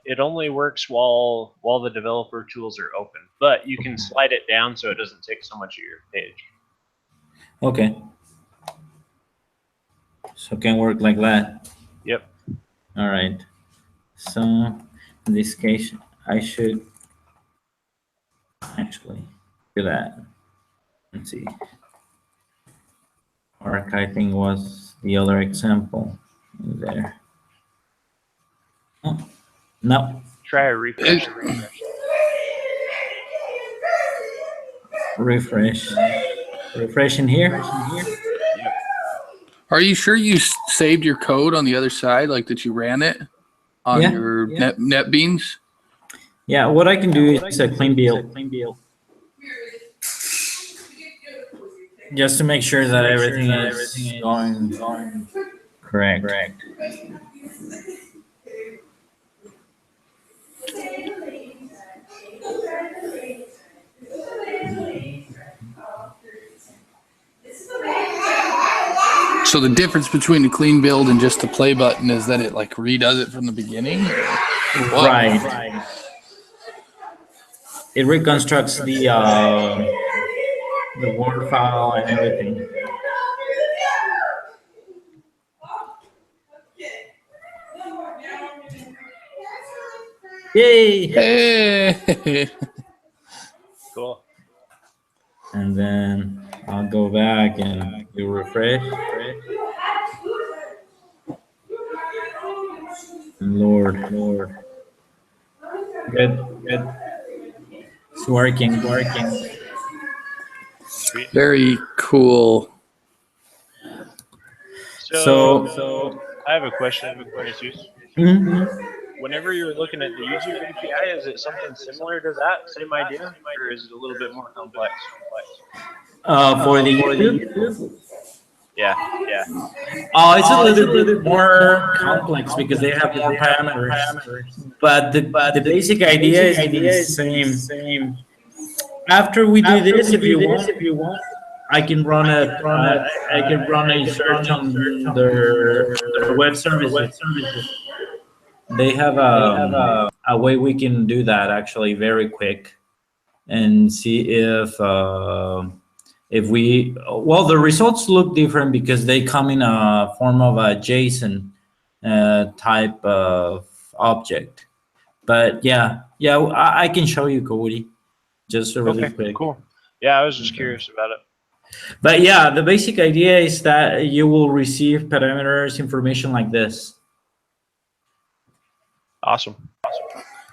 It only works while the developer tools are open, but you can slide it down so it doesn't take so much of your page. Okay. So it can work like that. Yep. All right. So in this case, I should actually do that. Let's see. Archiving was the other example there. No. Try a refresh. Refresh. Refresh in here. Yep. Are you sure you saved your code on the other side, like that you ran it on Yeah. your NetBeans? Yeah, what I can do is a clean build. Just to make sure that everything is going correct. So the difference between the clean build and just the play button is that it like redoes it from the beginning? What? Right. It reconstructs the Word file and everything. Yay! Hey. Cool. And then I'll go back and do refresh. Lord. Good. It's working. Sweet. Very cool. So I have a question, Jesus. Mhm. Whenever you're looking at the YouTube API, is it something similar to that? Same idea? Or is it a little bit more complex? For the YouTube? Yeah. It's a little bit more complex because they have more parameters. But the basic idea is the same. After we do this, if you want, I can run a search on their web services. They have a way we can do that actually very quick and see if the results look different because they come in a form of a JSON type of object. But yeah, I can show you, Cody, just really quick. Cool. Yeah, I was just curious about it. But yeah, the basic idea is that you will receive parameters information like this. Awesome.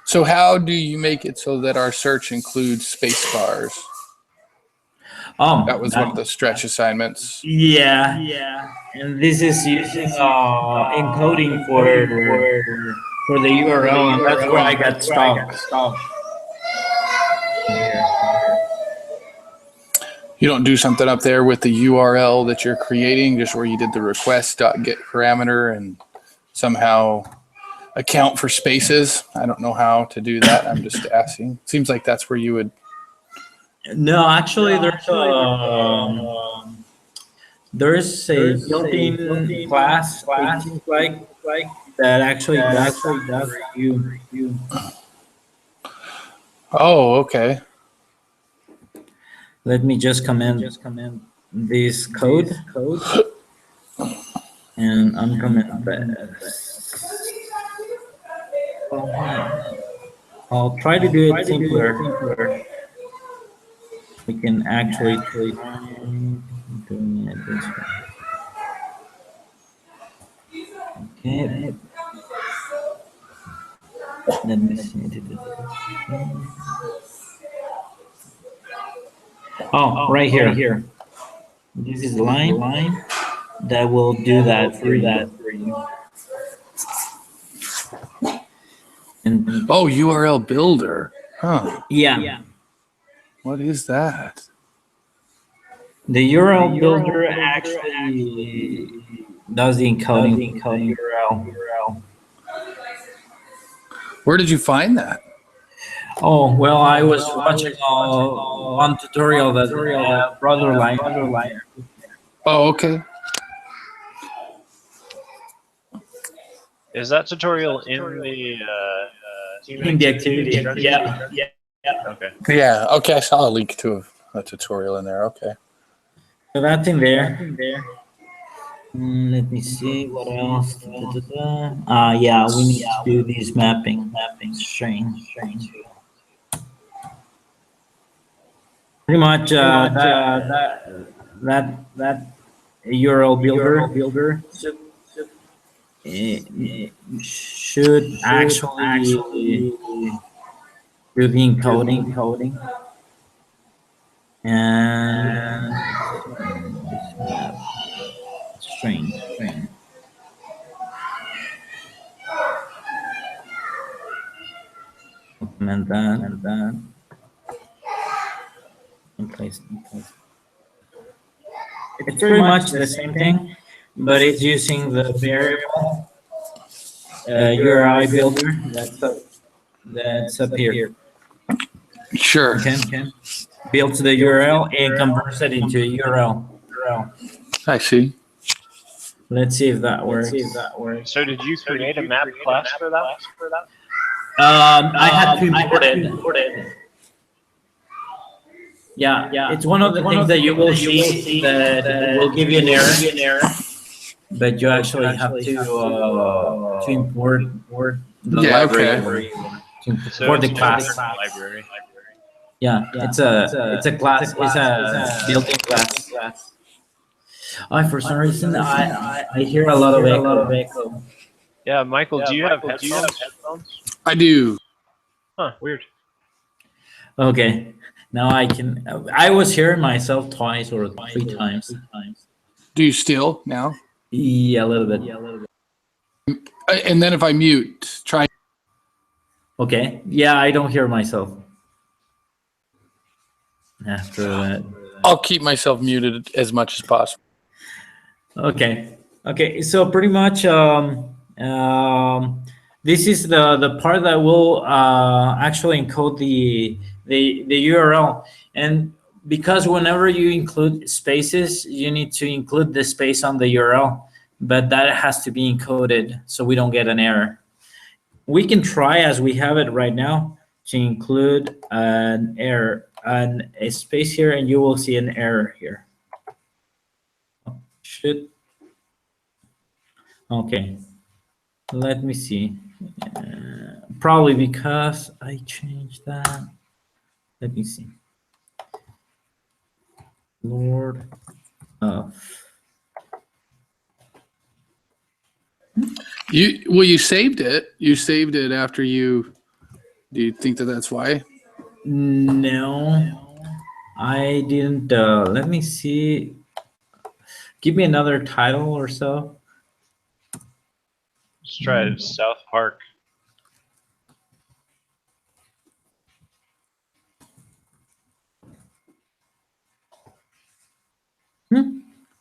So how do you make it so that our search includes space bars? That was one of the stretch assignments. Yeah. And this is using encoding for the URL, and that's where I got stuck. You don't do something up there with the URL that you're creating, just where you did the request.get parameter and somehow account for spaces. I don't know how to do that. I'm just asking. Seems like that's where you would. No, actually, there's a built-in class like that actually does for you. Oh, okay. Let me just comment this code, and I'm coming back. I'll try to do it simpler. We can actually doing it this way. Okay. Let me see. Oh, right here. This is the line that will do that for you. And URL builder. Huh. Yeah. What is that? The URL builder actually does the encoding URL. Where did you find that? Oh, well, I was watching one tutorial that brother line. Oh, okay. Is that tutorial in the activity? Yeah. Okay. Yeah. Okay. I saw a link to a tutorial in there. Okay. So that's in there. Let me see what else. Yeah, we need to do these mapping string. Pretty much that URL builder should actually do the encoding and strange. Implement that in place. It's pretty much the same thing, but it's using the variable URI builder that's up here. Sure. Okay. Builds the URL and converts it into a URL. I see. Let's see if that works. So did you create a map class for that? I had to import it. Yeah, it's one of the things that you will see that will give you an error, but you actually have to import the library. To import the class. Library. Yeah, it's a class. It's a built-in class. For some reason, I hear a lot of echo. Yeah, Michael, do you have headphones? I do. Huh, weird. Okay, now I can. I was hearing myself twice or 3 times. Do you still now? Yeah, a little bit. And then if I mute, try. Okay. Yeah, I don't hear myself. After that. I'll keep myself muted as much as possible. Okay. So pretty much, this is the part that will actually encode the URL, and because whenever you include spaces, you need to include the space on the URL, but that has to be encoded so we don't get an error. We can try, as we have it right now, to include an error and a space here, and you will see an error here. Okay, let me see. Probably because I changed that. Let me see. Lord of. You saved it. You saved it after you. Do you think that that's why? No, I didn't. Let me see. Give me another title or so. Let's try it. South Park.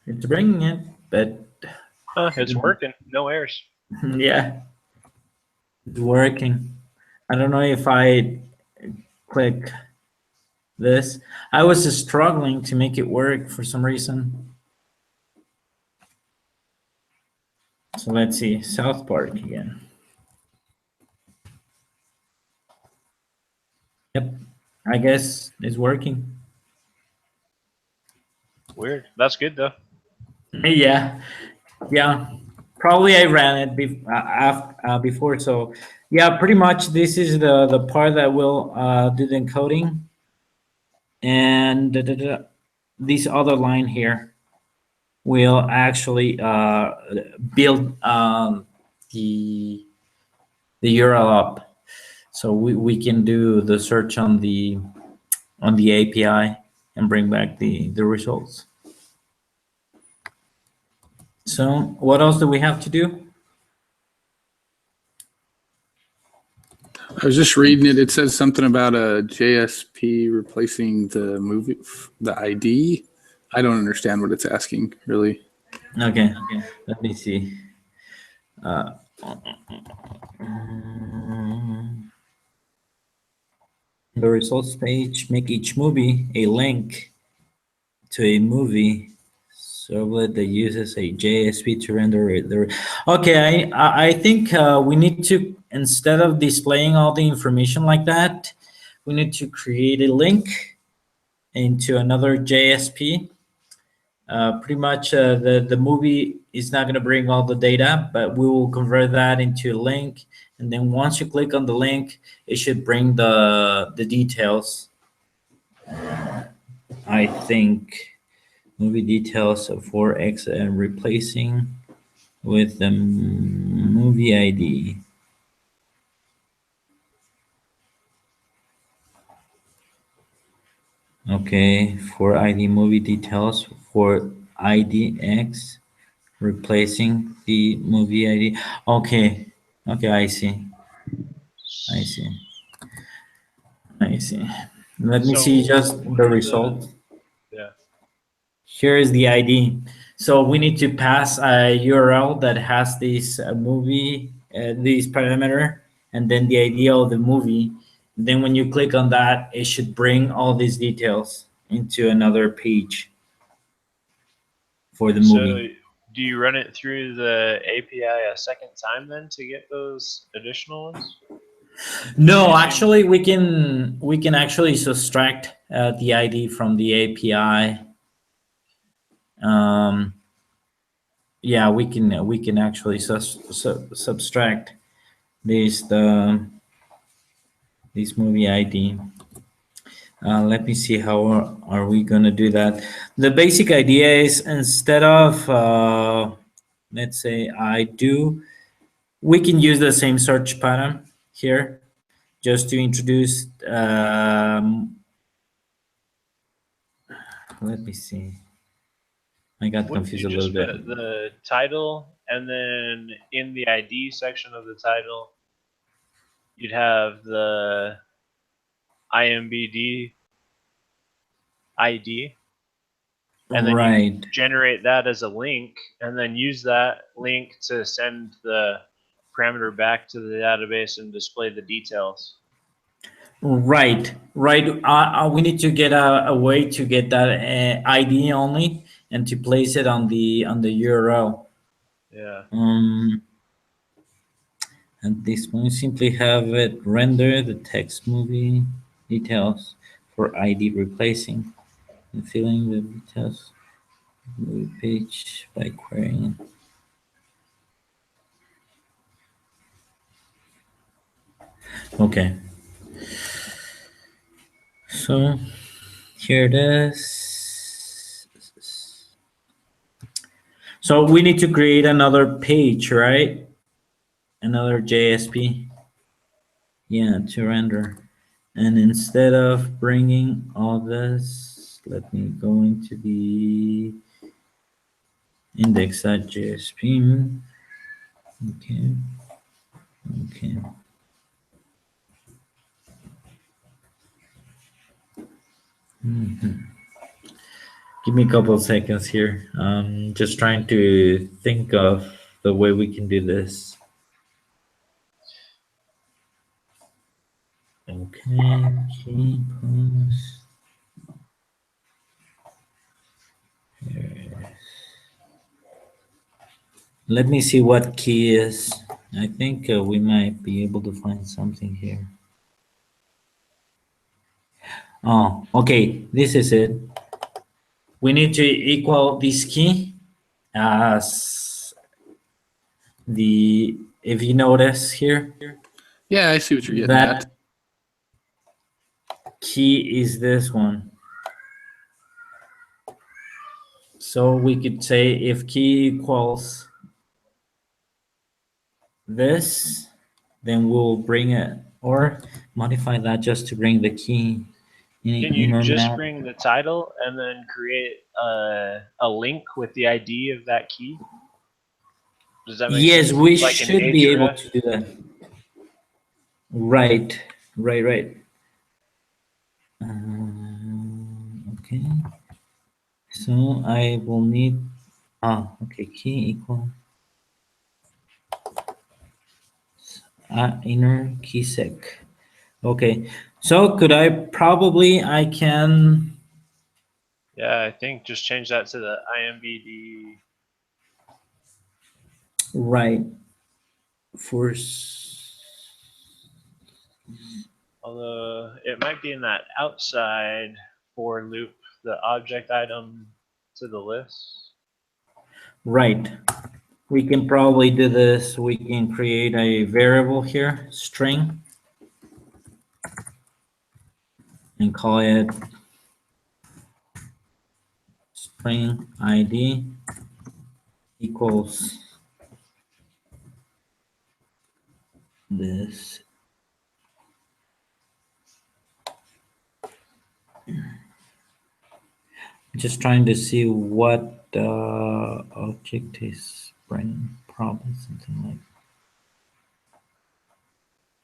It's bringing it, but It's working. No errors. yeah, it's working. I don't know if I click this. I was just struggling to make it work for some reason. So let's see, South Park again. Yep, I guess it's working. Weird. That's good though. Yeah. Probably I ran it before, so yeah, pretty much this is the part that will do the encoding, and this other line here will actually build the URL up, so we can do the search on the API and bring back the results. So what else do we have to do? I was just reading it. It says something about a JSP replacing the ID. I don't understand what it's asking, really. Okay. Let me see. The results page, make each movie a link to a movie servlet that uses a JSP to render it. Okay, I think we need to, instead of displaying all the information like that, we need to create a link into another JSP. Pretty much the movie is not going to bring all the data, but we will convert that into a link. And then once you click on the link, it should bring the details. I think movie details of 4X and replacing with the movie ID. Okay, for ID movie details for IDX replacing the movie ID. Okay, okay, I see. I see. I see. Let me see So just the what's the result. yeah? Here is the ID. So we need to pass a URL that has this movie, this parameter, and then the ID of the movie. Then when you click on that, it should bring all these details into another page for the So movie. do you run it through the API a second time then to get those additional ones? No, Using actually, we can actually subtract the ID from the API. Um, yeah, we can actually subtract this movie ID. Let me see how are we gonna do that. The basic idea is instead of let's say I do, we can use the same search pattern here just to introduce. Let me see. I got wouldn't confused you a little just put bit. the title and then in the ID section of the title you'd have the IMBD ID and then you Right. generate that as a link and then use that link to send the parameter back to the database and display the details. Right, right. We need to get a way to get that ID only and to place it on the URL. Yeah. At this point, simply have it render the text movie details for ID replacing and filling the details movie page by querying. Okay, so here it is. So we need to create another page, right? Another JSP. Yeah, to render. And instead of bringing all this, let me go into the index.jsp. Okay, okay. Mhm. Give me a couple of seconds here. Just trying to think of the way we can do this. Okay, key post. Let me see what key is. I think we might be able to find something here. Oh, okay, this is it. We need to equal this key as the, if you notice here, Yeah, I see what you're getting at. that key is this one. So we could say if key equals this, then we'll bring it, or modify that just to bring the key Can in you our just map. bring the title and then create a link with the ID of that key? Does that make Yes, sense? we Like an should be able href? to do that. Right, right, right. Okay. So I will need, okay, key equal inner key sec. Okay, so could I can, Yeah, I think just change that to the IMBD. right, for, Although it might be in that outside for loop, the object item to the list. right. We can probably do this. We can create a variable here, string, and call it string ID equals this. Just trying to see what object is bring problem, something like.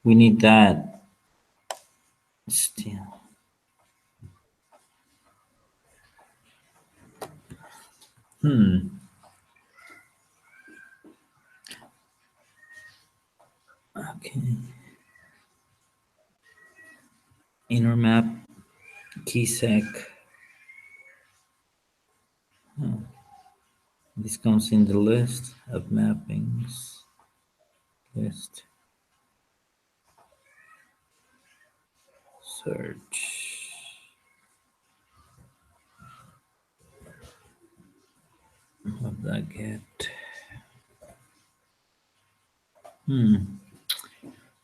We need that still. Okay. Inner map, key sec. This comes in the list of mappings. List. Search. What did I get?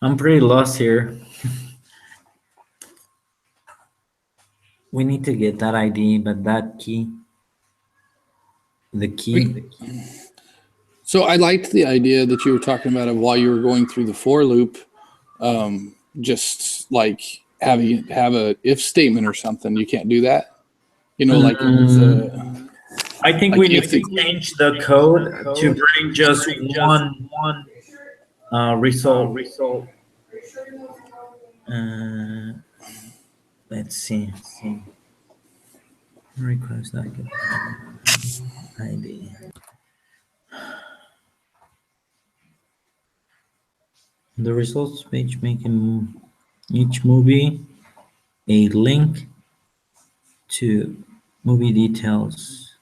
I'm pretty lost here. We need to get that ID, but that key. The key. So I liked the idea that you were talking about of while you were going through the for loop, just like have a if statement or something. You can't do that. You know, like I think like we need if to change the code to bring just one result. Let's see. Request ID. The results page making each movie a link to movie details.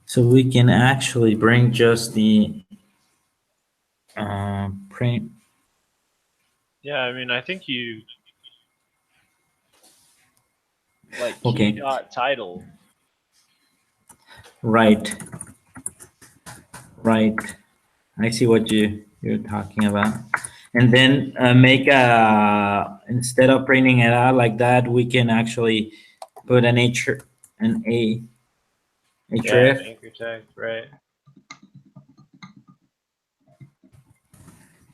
So we can actually bring just the print. Yeah, I mean, I think you like Okay. key dot title. Right. I see what you're talking about. And then make instead of printing it out like that, we can actually put an href. Yeah, an anchor tag, right?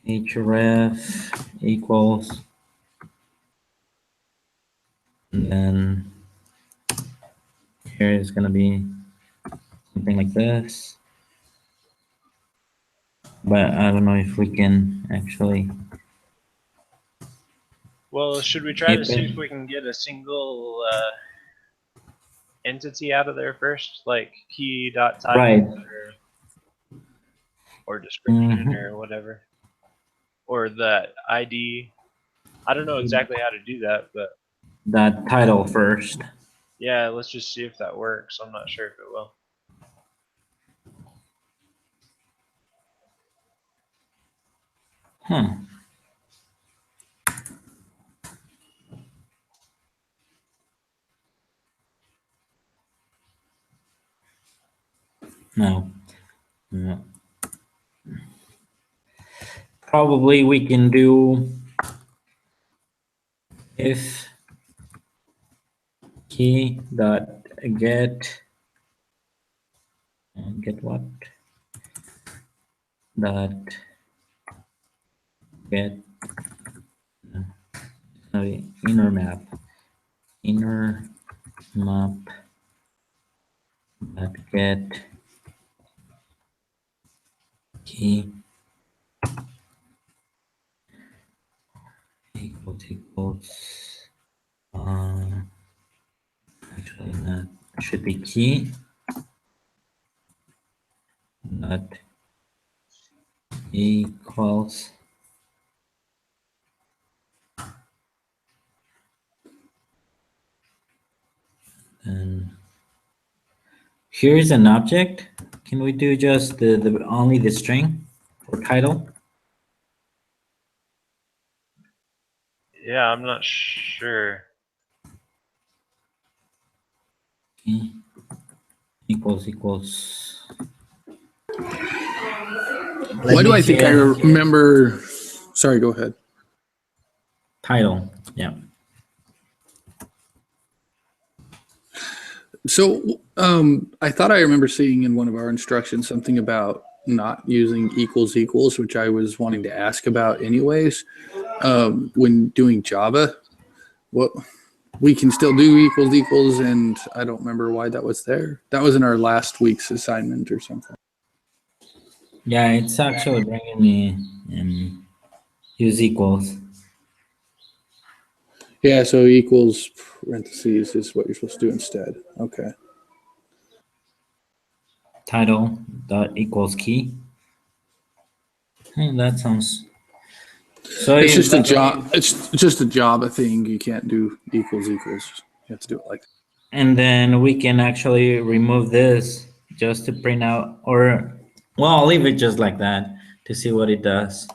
Href equals, and then here is going to be something like this. But I don't know if we can actually. Well, should we try to see if we can get a single entity out of there first, like key dot title, Right. or description or whatever, or the ID? I don't know exactly how to do that, but That title first. yeah, let's just see if that works. I'm not sure if it will. No. Probably we can do if key dot get what dot get inner map dot get key equals actually that should be key dot equals and here's an object. Can we do just the only the string for title? Yeah, I'm not sure. Key equals. Why do I think I remember? Sorry, go ahead. Title, yeah. So I thought I remember seeing in one of our instructions something about not using equals equals, which I was wanting to ask about anyways. When doing Java, what we can still do equals equals, and I don't remember why that was there. That was in our last week's assignment or something. Yeah, it's actually bringing me use equals. Yeah, so equals parentheses is what you're supposed to do instead. Okay. Title dot equals key. Hey, that sounds. So It's you just a job. It's just a Java thing. You can't do equals equals. You have to do it like that. and then we can actually remove this just to print out, or well, I'll leave it just like that to see what it does.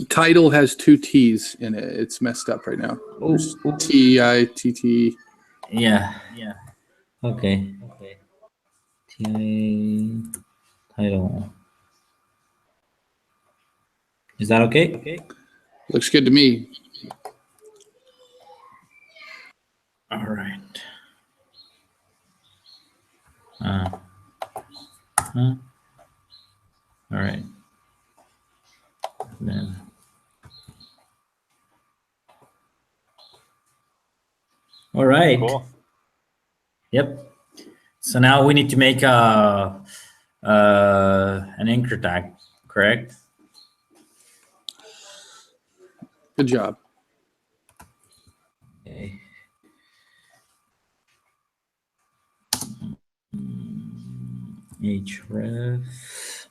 Title has 2 T's in it. It's messed up right now. There's Ooh. TITT. Yeah. Okay. TI title. Is that okay? Looks good to me. All right. All right. Then. All right. Cool. Yep. So now we need to make an anchor tag, correct? Good job. Okay. href.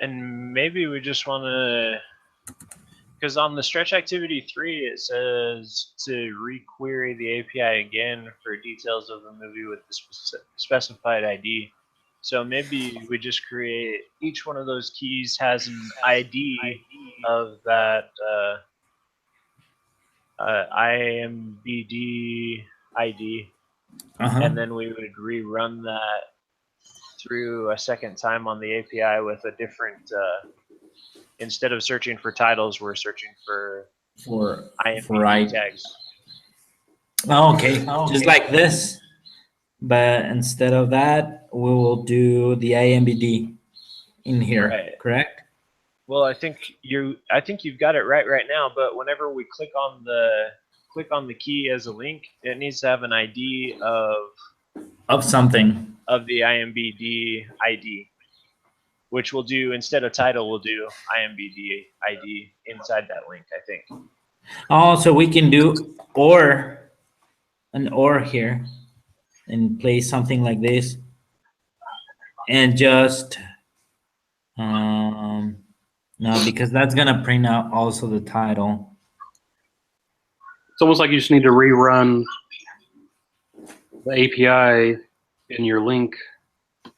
And maybe we just want to, because on the stretch activity 3, it says to requery the API again for details of the movie with the specified ID. So maybe we just create, each one of those keys has an ID of that IMBD ID, and then we would rerun that through a second time on the API with a different, instead of searching for titles, we're searching for IMDb tags. Oh, okay. Just like this, but instead of that, we will do the IMBD in here, Right. correct? Well, I think you've got it right now. But whenever we click on the key as a link, it needs to have an ID Of something. of the IMBD ID, which we'll do instead of title. We'll do IMBD ID inside that link, I think. Oh, so we can do an or here and place something like this, and just no, because that's gonna print out also the title. It's almost like you just need to rerun the API in your link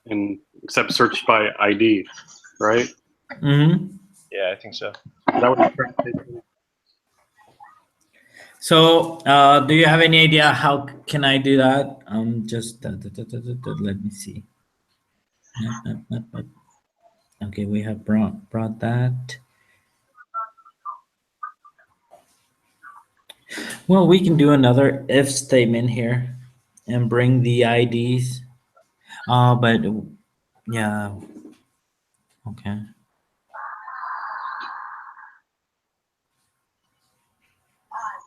and accept search by ID, right? Mm-hmm. Yeah, I think so. That would So, do you have any idea how can I do that? Just let me see. Okay, we have brought that. Well, we can do another if statement here and bring the IDs. But yeah, okay.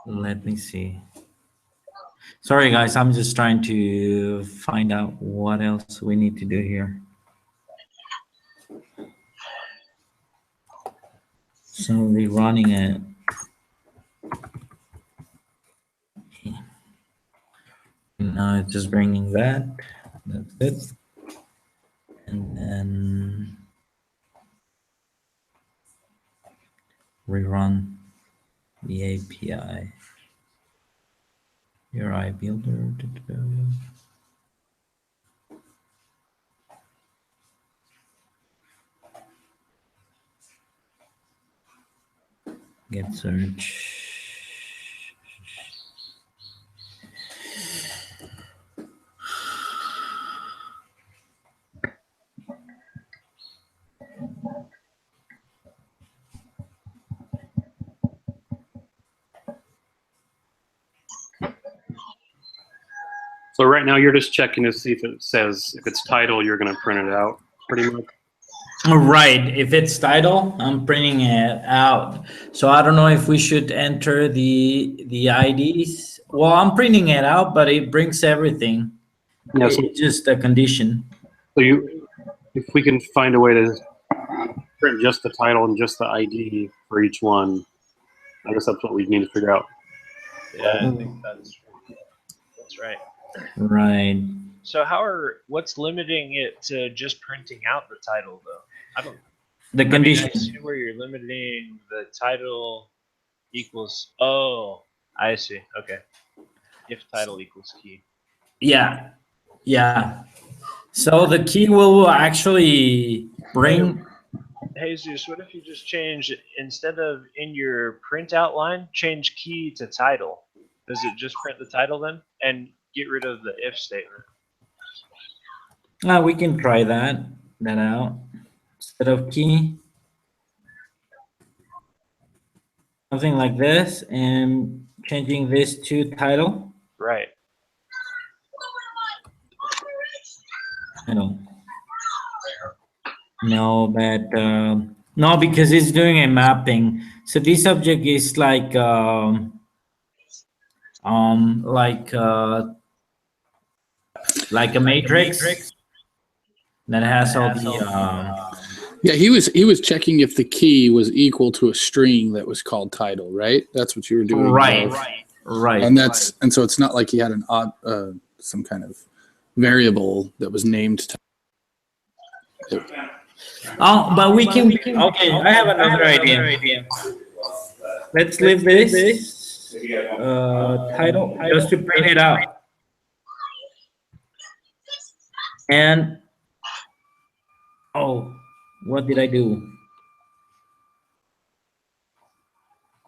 Let me see. Sorry, guys, I'm just trying to find out what else we need to do here. So we're running it. Now it's just bringing that. That's good. And then rerun the API. UI builder. Get search. So right now you're just checking to see if it says, if it's title, you're going to print it out. pretty much. Right. If it's title, I'm printing it out. So I don't know if we should enter the IDs. Well, I'm printing it out, but it brings everything. Yeah, so, It's just a condition. if we can find a way to print just the title and just the ID for each one, I guess that's what we need to figure out. Yeah, I think that's right. Right. So what's limiting it to just printing out the title though? The I condition. see where you're limiting the title equals. Oh, I see. Okay. If title equals key. Yeah. Yeah. So the key will actually bring. Hey Zeus, what if you just change instead of in your print outline, change key to title? Does it just print the title then, and get rid of the if statement? We can try that out. Instead of key, something like this, and changing this to title. Right. I don't. No, but no, because it's doing a mapping. So this object is like a matrix that has all the Yeah, he was checking if the key was equal to a string that was called title, right? That's what you were doing. right, Both. right. And so it's not like he had an odd some kind of variable that was named. Oh, but we can. Okay, I have another idea. Let's leave this title just to print it out. And oh, what did I do?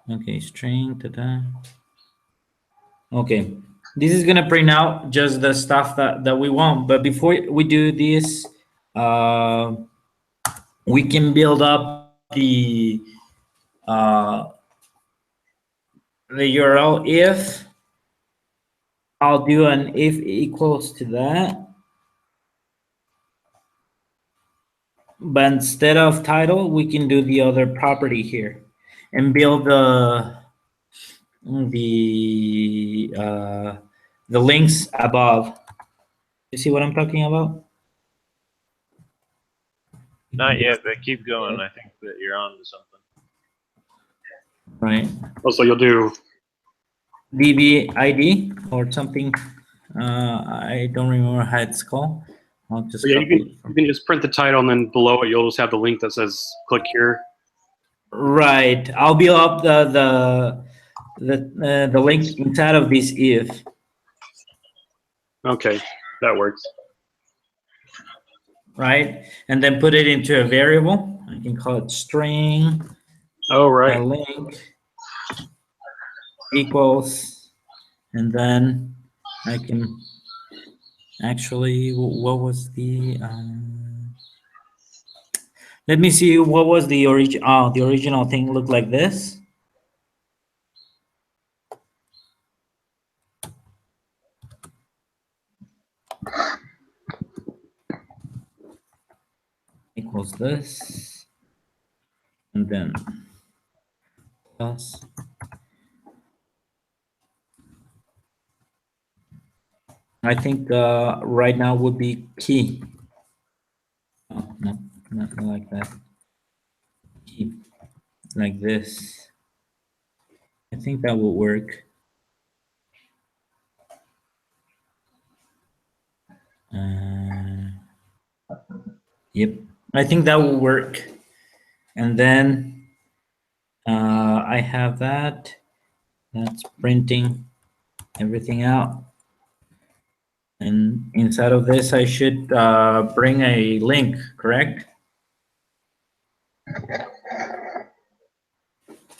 Okay, string. Ta-da. Okay, this is gonna print out just the stuff that we want. But before we do this, we can build up the URL if. I'll do an if equals to that. But instead of title, we can do the other property here and build the links above. You see what I'm talking about? Not yet, but keep going. I think that you're on to something. Right. Oh, so you'll do DB ID or something. I don't remember how it's called. I'll just yeah, copy it you from. can just print the title and then below it you'll just have the link that says click here. Right. I'll build up the link inside of this if. Okay, that works. Right, and then put it into a variable. I can call it string. Oh, right. A link equals, and then I can actually, what was the? Let me see. What was the origin? Oh, the original thing looked like this. Equals this, and then plus. I think right now would be key. Oh, no, not like that. Key, like this. I think that will work. Yep, I think that will work. And then I have that. That's printing everything out. And inside of this, I should bring a link, correct?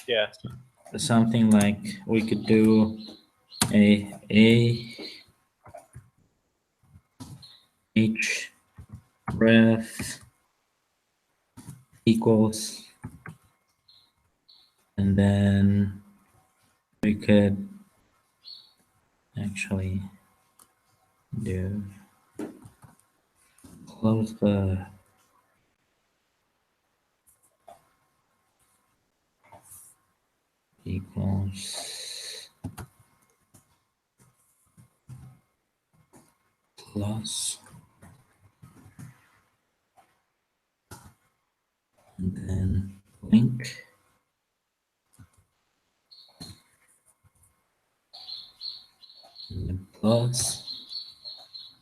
Yeah. Something like we could do a h ref equals, and then we could actually do close the equals plus, and then link, and then plus,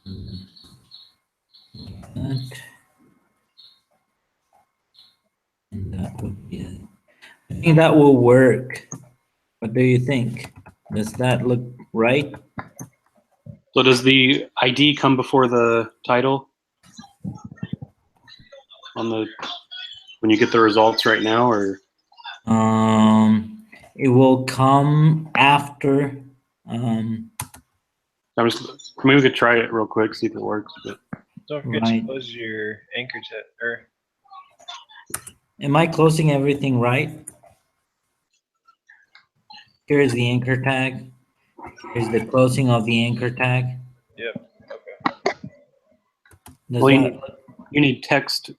and then that, and that would be it. I think that will work. What do you think? Does that look right? So does the ID come before the title on the when you get the results right now, or It will come after. I'm just maybe we could try it real quick, see if it works. But Don't forget Right. to close your anchor tag. Or Am I closing everything right? Here's the anchor tag. Here's the closing of the anchor tag. yep. Okay. Does well, that, you need text,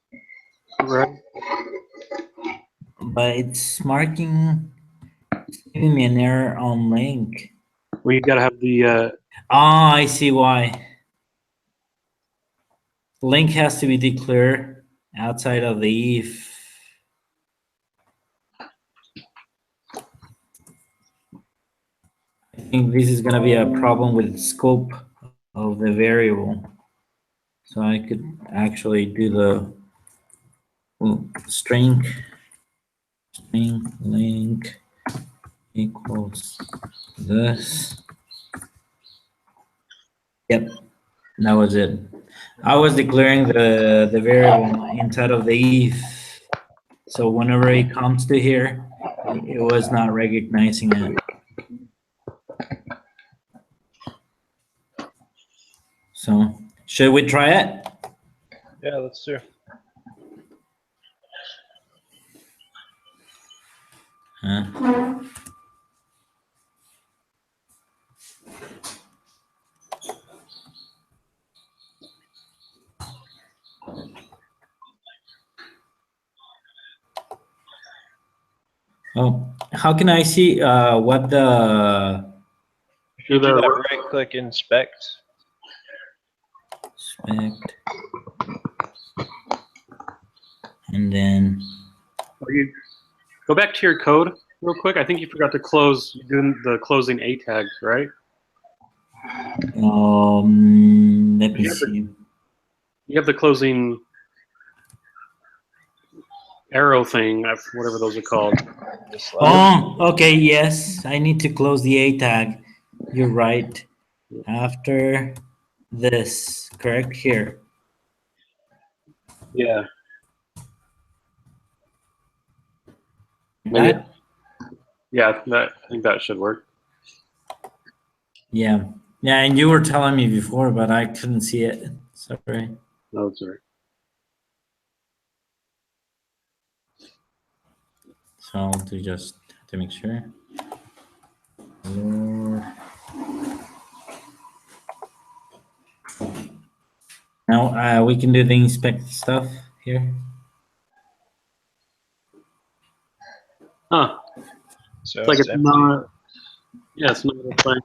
right? but it's marking, it's giving me an error on link. Well, you got to have the Ah, I see why. Link has to be declared outside of the if. I think this is gonna be a problem with scope of the variable. So I could actually do the string link equals this. Yep, that was it. I was declaring the variable inside of the if. So whenever it comes to here, it was not recognizing it. So should we try it? Yeah, let's do. Oh, how can I see what the If you do the- that, right click inspect. spec and then you go back to your code real quick. I think you forgot to close doing the closing A tags, right? let me Yeah, but- see. You have the closing arrow thing, whatever those are called. Just like Oh, okay, yes, I need to close the A tag. You're right. After this, correct here. Yeah. That, Yeah, I think that should work. yeah, yeah, and you were telling me before, but I couldn't see it. Sorry. No, it's all right. So I'll do just to make sure. Lord. Now we can do the inspect stuff here. Huh. so It's like it's empty. not. Yeah, it's not fine.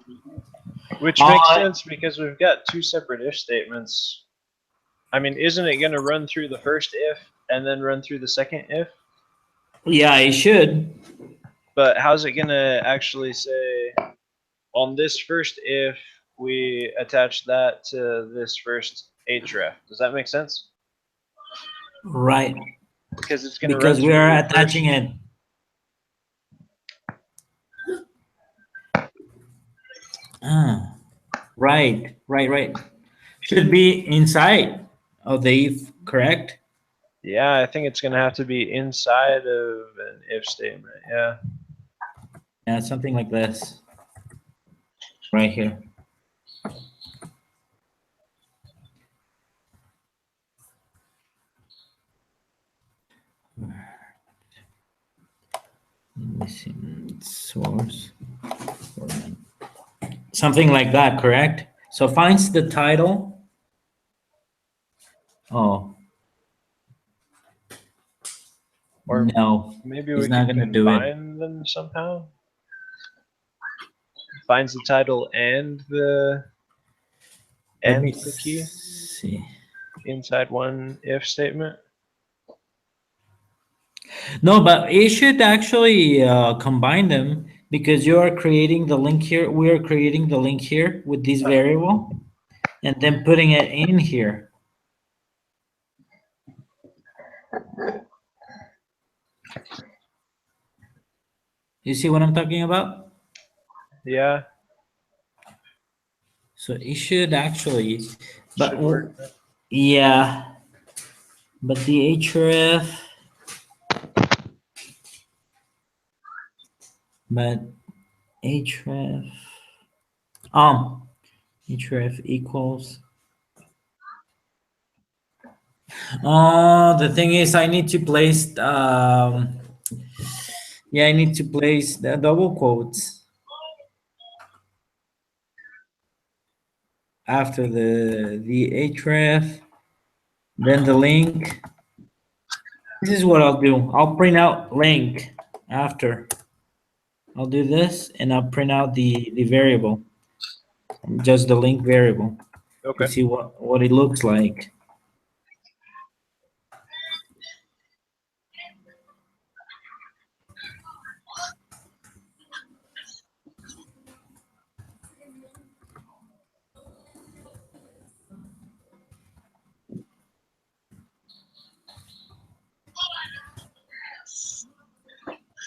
Which makes Uh, sense because we've got two separate if statements. I mean, isn't it going to run through the first if and then run through the second if? Yeah, it should. But how's it going to actually say on this first if we attach that to this first href? Does that make sense? Right. Because it's going to run Because we through are the attaching first, it. Ah, right. Should be inside of the if, correct? Yeah, I think it's going to have to be inside of an if statement. Yeah. Yeah, something like this. Right here. Let me see. Source. Something like that, correct? So finds the title. Oh. Or No, maybe he's we not could gonna do it. combine them somehow. finds the title and the Let me key see. inside one if statement. No, but it should actually combine them because you are creating the link here. We are creating the link here with this variable and then putting it in here. You see what I'm talking about? Yeah, So it should actually, but should work. yeah, but the href, but href, href equals. Oh, the thing is, I need to place. Yeah, I need to place the double quotes after the href, then the link. This is what I'll do. I'll print out link after. I'll do this and I'll print out the variable, just the link variable to Okay. see what it looks like.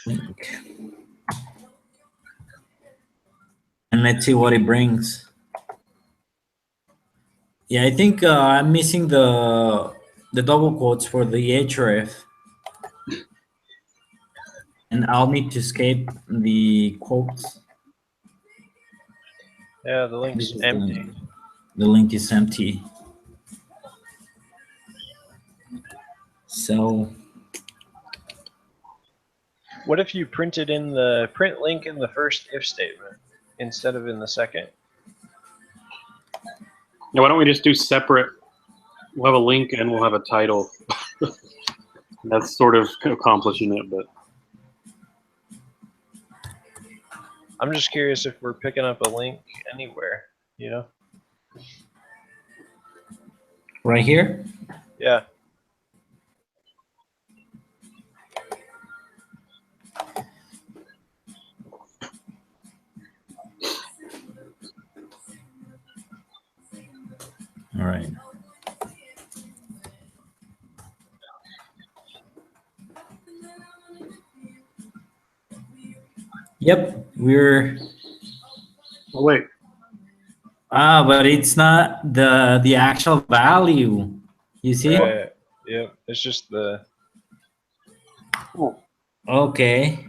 Link. And let's see what it brings. Yeah, I think I'm missing the double quotes for the href. And I'll need to escape the quotes. Yeah, the link's Because empty. the link is empty. So What if you printed in the print link in the first if statement instead of in the second? Now, why don't we just do separate? We'll have a link and we'll have a title. That's sort of accomplishing it, but I'm just curious if we're picking up a link anywhere, you know? right here. Yeah. All right. Yep, we're oh wait, but it's not the actual value. You see? Right. Yep. It's just the Okay.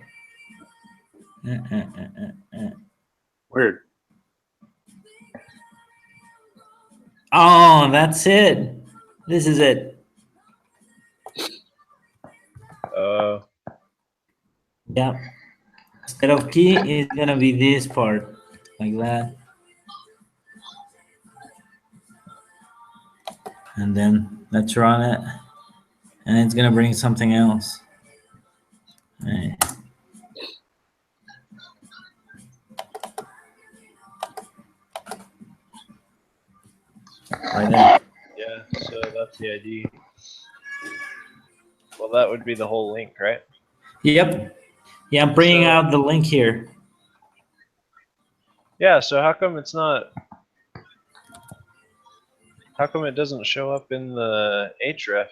weird. Oh, that's it. This is it. Yep. Instead of key, it's gonna be this part, like that. And then let's run it, and it's gonna bring something else. Right. Right there. yeah, so that's the ID. Well, that would be the whole link, right? Yep. Yeah, I'm bringing So- out the link here. Yeah, so how come it's not how come it doesn't show up in the href?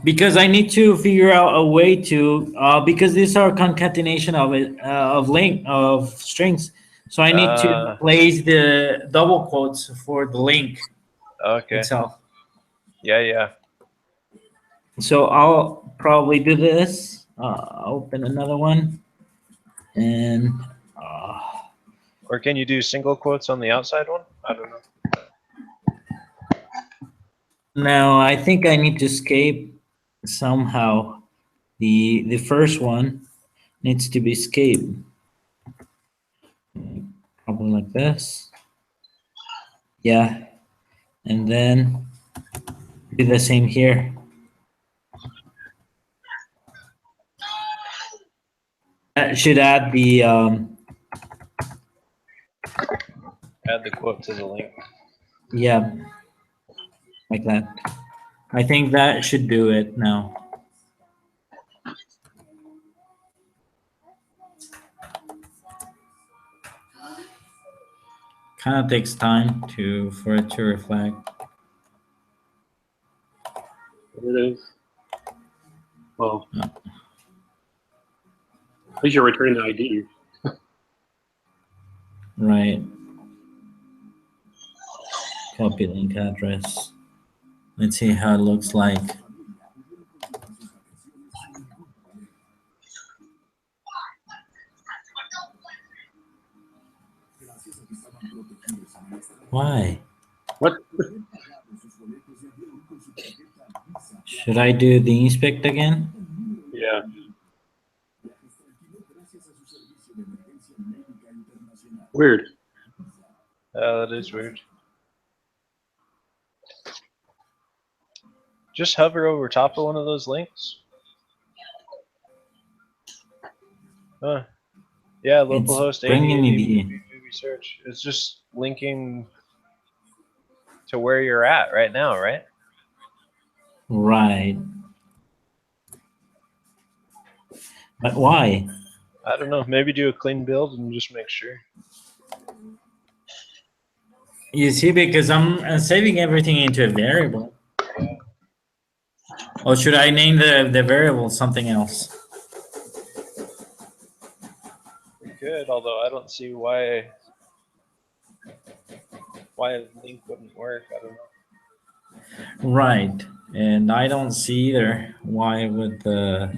Because I need to figure out a way to because these are concatenation of it of strings. So I need to place the double quotes for the link Okay. itself. Yeah. So I'll probably do this. Open another one, and Or can you do single quotes on the outside one? I don't know. now I think I need to escape somehow. The first one needs to be escaped. Probably like this. Yeah. And then do the same here. That should add the Add the quote to the link. Yeah, like that. I think that should do it now. Kind of takes time for it to reflect. There it is. Well, at least you're returning the ID. Right. Copy link address. Let's see how it looks like. Why? What? Should I do the inspect again? Yeah. Weird. That is weird. Just hover over top of one of those links. Huh. Yeah, localhost bringing me the- 8080 movie search. It's just linking to where you're at right now, right? Right. But why? I don't know. Maybe do a clean build and just make sure. You see, because I'm saving everything into a variable. Or should I name the variable something else? We could, although I don't see why a link wouldn't work. I don't know. Right. And I don't see either why would the...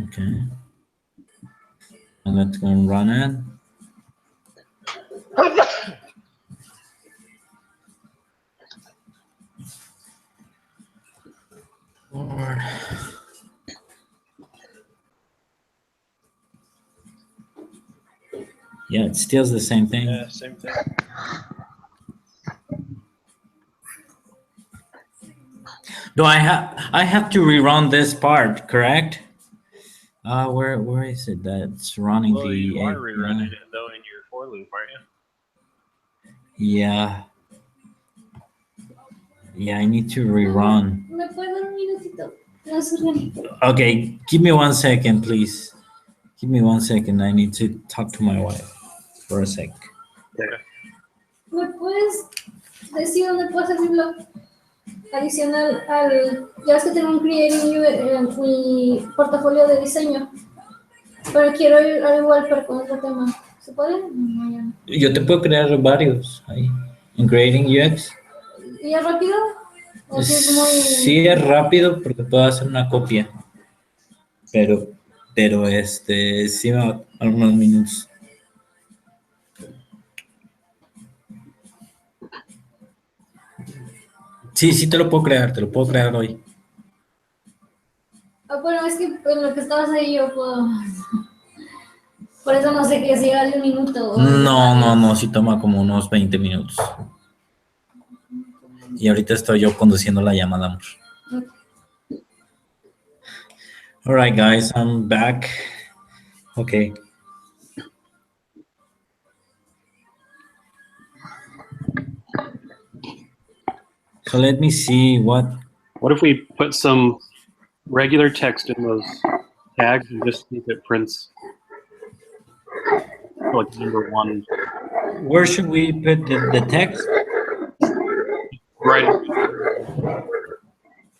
Okay. And let's go and run it. Or... Yeah, it still the same thing. Yeah, same thing. Do I have to rerun this part, correct? Where is it that's running Well, the... you are API? rerunning it though in your for loop, aren't you? Yeah. Yeah, I need to rerun. ¿Me puede dar un minutito? No se organiza. Okay, give me 1 second, please. Give me 1 second. I need to talk to my wife for a sec. ¿Me puedes decir dónde puedo hacer mi blog adicional al... Ya es que tengo un Creating mi portafolio de diseño, pero quiero ir al igual pero con otro tema. ¿Se puede? No, ya no. Yo te puedo crear varios ahí. En Creating UX. ¿Y es rápido? ¿O si es muy... Sí, es rápido porque puedo hacer una copia. Pero sí me va a tomar unos minutos. Sí, te lo puedo crear hoy. Ah, bueno, es que en lo que estabas ahí yo puedo... Por eso no sé qué si vale un minuto. No, sí toma como unos 20 minutos. Y ahorita estoy yo conduciendo la llamada, amor. All right, guys, I'm back. Okay. So let me see what... What if we put some regular text in those tags and just see if it prints like number one? Where should we put the text? Right.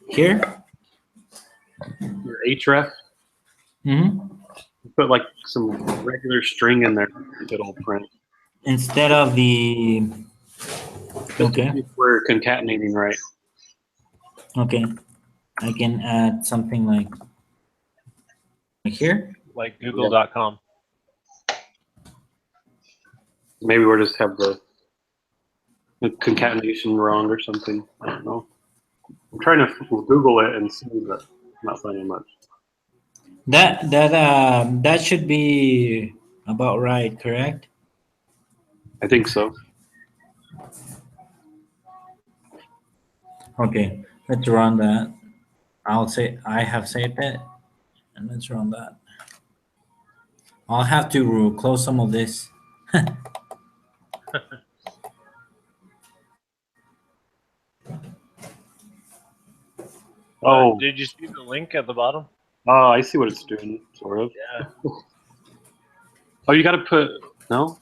Here? Your href. Mm-hmm. Put like some regular string in there. It'll print. Instead of the... Okay. We're concatenating right. Okay. I can add something like here. Like google.com. Maybe we'll just have the concatenation wrong or something. I don't know. I'm trying to Google it and see, but I'm not finding much. That should be about right, correct? I think so. Okay, let's run that. I'll say I have saved it, and let's run that. I'll have to close some of this. Oh, Did you see the link at the bottom? I see what it's doing, sort of. Yeah. Oh, you got to put no.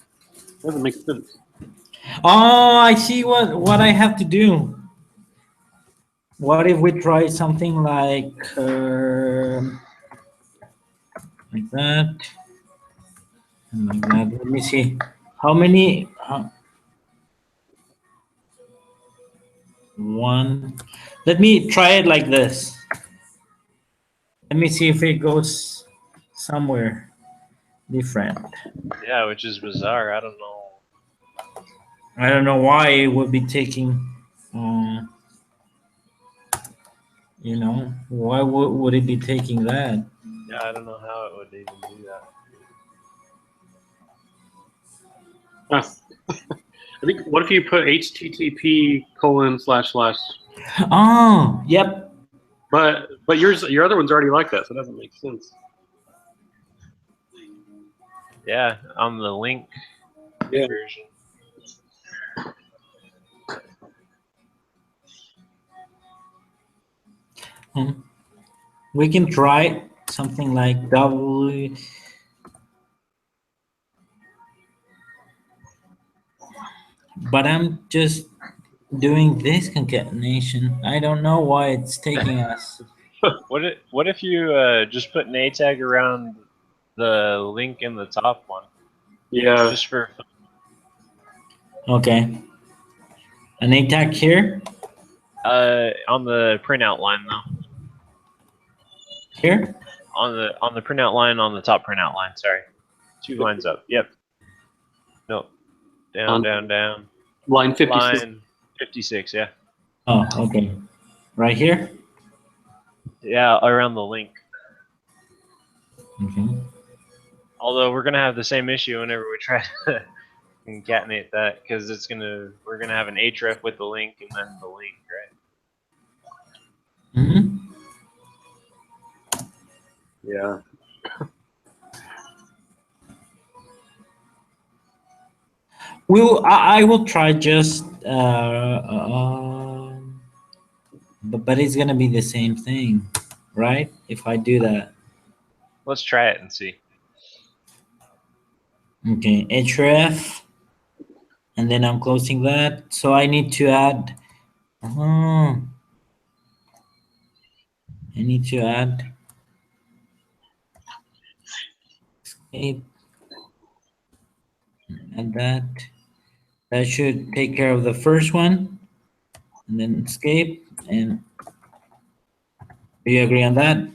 Doesn't make sense. Oh, I see what I have to do. What if we try something like that and like that? Let me see. How many? One. Let me try it like this. Let me see if it goes somewhere different. Yeah, which is bizarre. I don't know. I don't know why it would be taking. You know, why would it be taking that? Yeah, I don't know how it would even do that. I think. What if you put http://? Oh, yep. But your other one's already like that, so it doesn't make sense. Yeah, on the link Yeah. version. We can try something like W. But I'm just doing this concatenation. I don't know why it's taking us. What if you just put an A tag around the link in the top one? Yeah. Just for Okay. An A tag here? on the printout line though. Here? On the printout line, on the top printout line, sorry. 2 lines up. Yep. No. Down, down. Line 56. Line 56, yeah. Oh, okay. Right here? Yeah, around the link. Okay. Although we're gonna have the same issue whenever we try to concatenate that, because we're gonna have an href with the link and then the link, right? Mm-hmm. Yeah. I will try just but it's gonna be the same thing, right? If I do that. Let's try it and see. Okay, href, and then I'm closing that. So I need to add. I need to add escape, and that should take care of the first one, and then escape. And do you agree on that?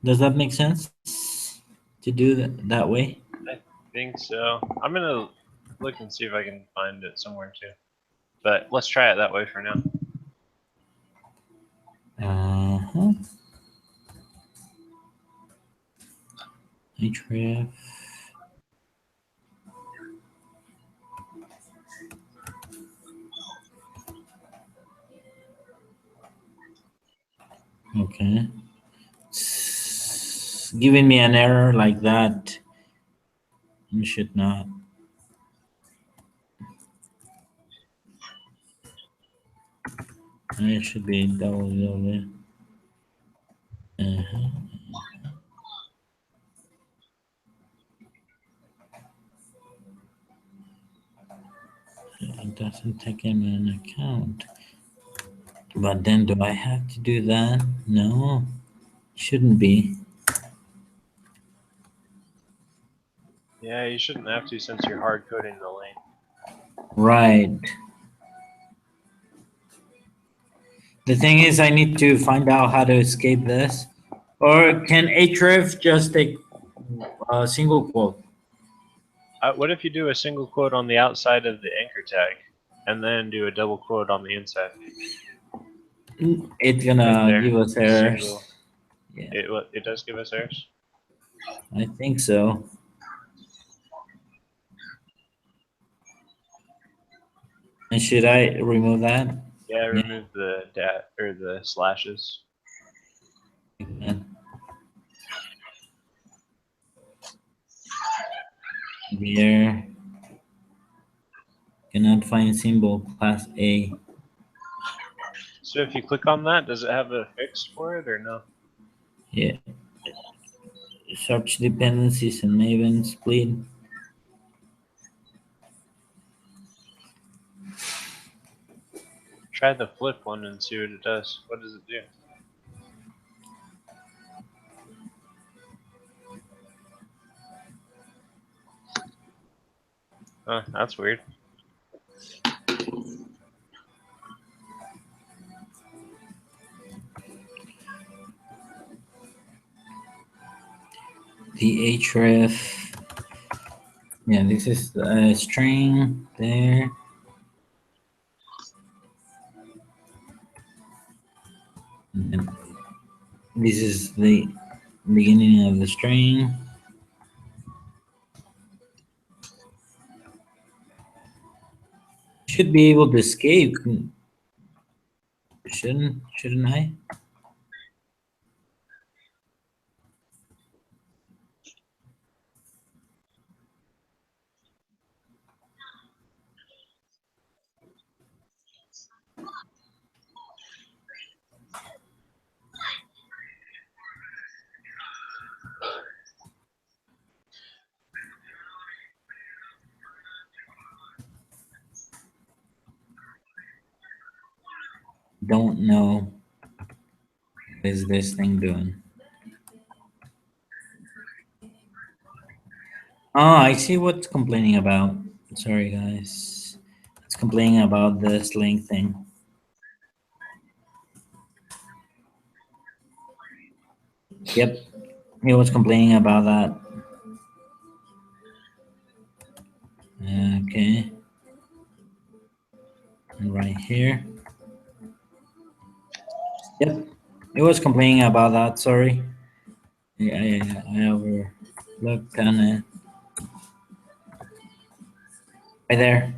Does that make sense to do that way? I think so. I'm gonna look and see if I can find it somewhere too. But let's try it that way for now. Uh-huh. href. Okay. It's giving me an error like that. You should not. It should be www. Uh-huh. It doesn't take him an account. But then do I have to do that? No, shouldn't be. Yeah, you shouldn't have to since you're hard coding the lane. Right. The thing is, I need to find out how to escape this. Or can href just take a single quote? What if you do a single quote on the outside of the anchor tag, and then do a double quote on the inside? It's Right gonna there. give us errors. Single. Yeah. It does give us errors. I think so. And should I remove that? Yeah, remove the dat or the slashes. There. Cannot find symbol class A. So if you click on that, does it have a fix for it or no? Yeah. Search dependencies and Maven split. Try the flip one and see what it does. What does it do? Huh, that's weird. The href. Yeah, this is a string there. And then this is the beginning of the string. Should be able to escape. Shouldn't I? Don't know. What is this thing doing? Oh, I see what's complaining about. Sorry, guys. It's complaining about this link thing. Yep. It was complaining about that. Okay. And right here. Yep. It was complaining about that. Sorry. I overlooked on it. Right there.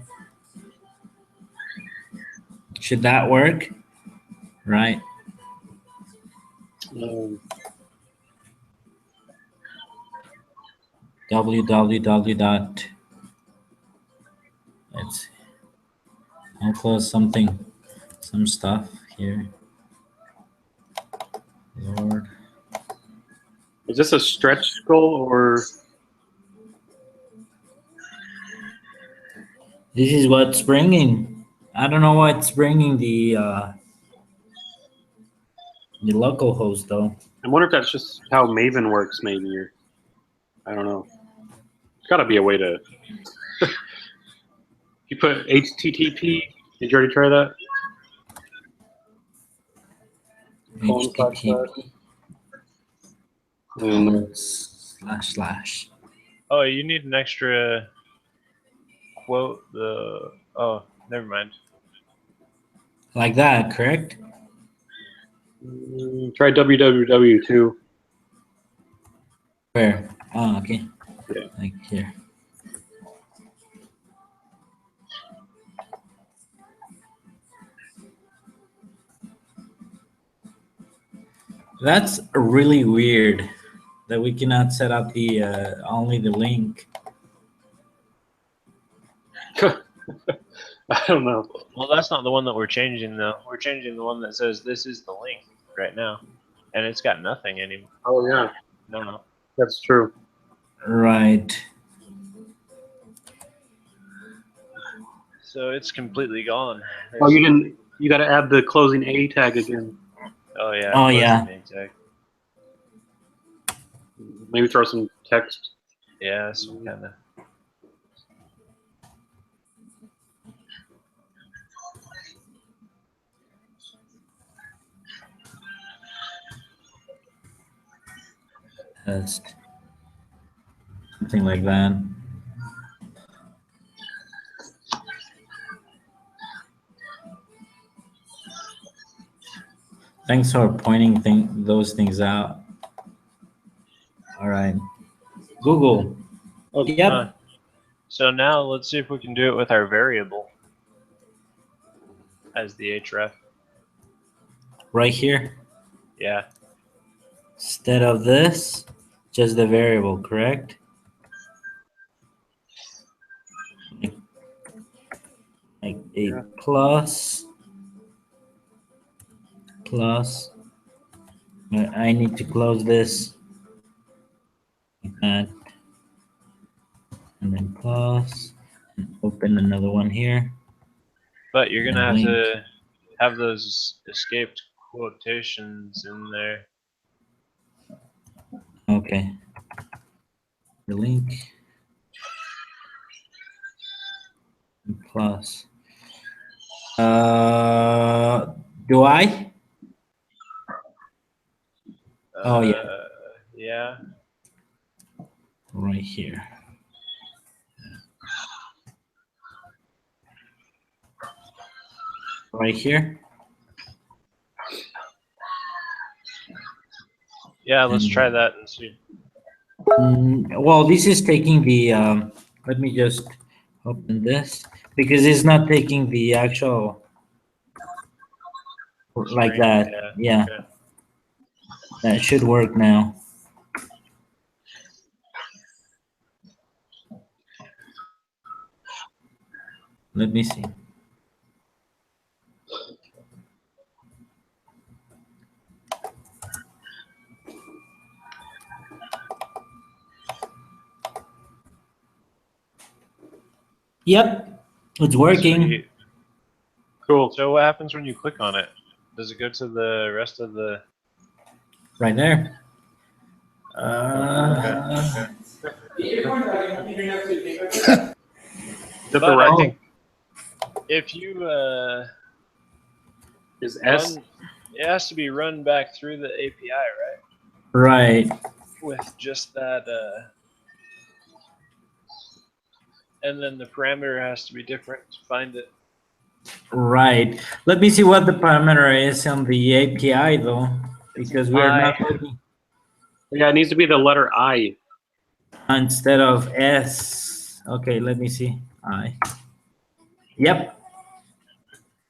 Should that work? Right. www dot. Let's see. I'll close some stuff here. Lord. Is this a stretch goal or? This is what's bringing. I don't know what's bringing the local host though. I wonder if that's just how Maven works, maybe, or I don't know. There's got to be a way to. You put HTTP. Did you already try that? HTTP // Oh, you need an extra quote. Oh, never mind. like that, correct? Try www too. Where? Oh, okay. Yeah. Like here. That's really weird that we cannot set up the only the link. I don't know. Well, that's not the one that we're changing though. We're changing the one that says this is the link right now, and it's got nothing anymore. Oh yeah, No. that's true. Right. So it's completely gone. Oh, you didn't. You got to add the closing A tag again. Oh yeah. Oh, closing yeah. name tag. Maybe throw some text. Yeah, some kind of. That's something like that. Thanks for pointing those things out. All right. Google. Oh, Yep. So now let's see if we can do it with our variable as the href. Right here. Yeah. Instead of this, just the variable, correct? Like a Yeah. plus. I need to close this. Like that. And then plus. And open another one here. But you're gonna And have link. to have those escaped quotations in there. Okay. The link. And plus. Do I? Oh, yeah. Yeah. Right here. Right here. Yeah, let's And- try that and see. Well, this is taking the, let me just open this because it's not taking the actual, like String, that. Yeah, okay. that should work now. Let me see. Yep, it's working. Sweet. Cool. So what happens when you click on it? Does it go to the rest of the? Right there. Okay. Is that the But right? I think if you Is S? run, it has to be run back through the API, right? Right. With just that, and then the parameter has to be different to find it. Right. Let me see what the parameter is on the API though, because we are not looking Yeah, it needs to be the letter I. instead of S. Okay, let me see. I. Yep.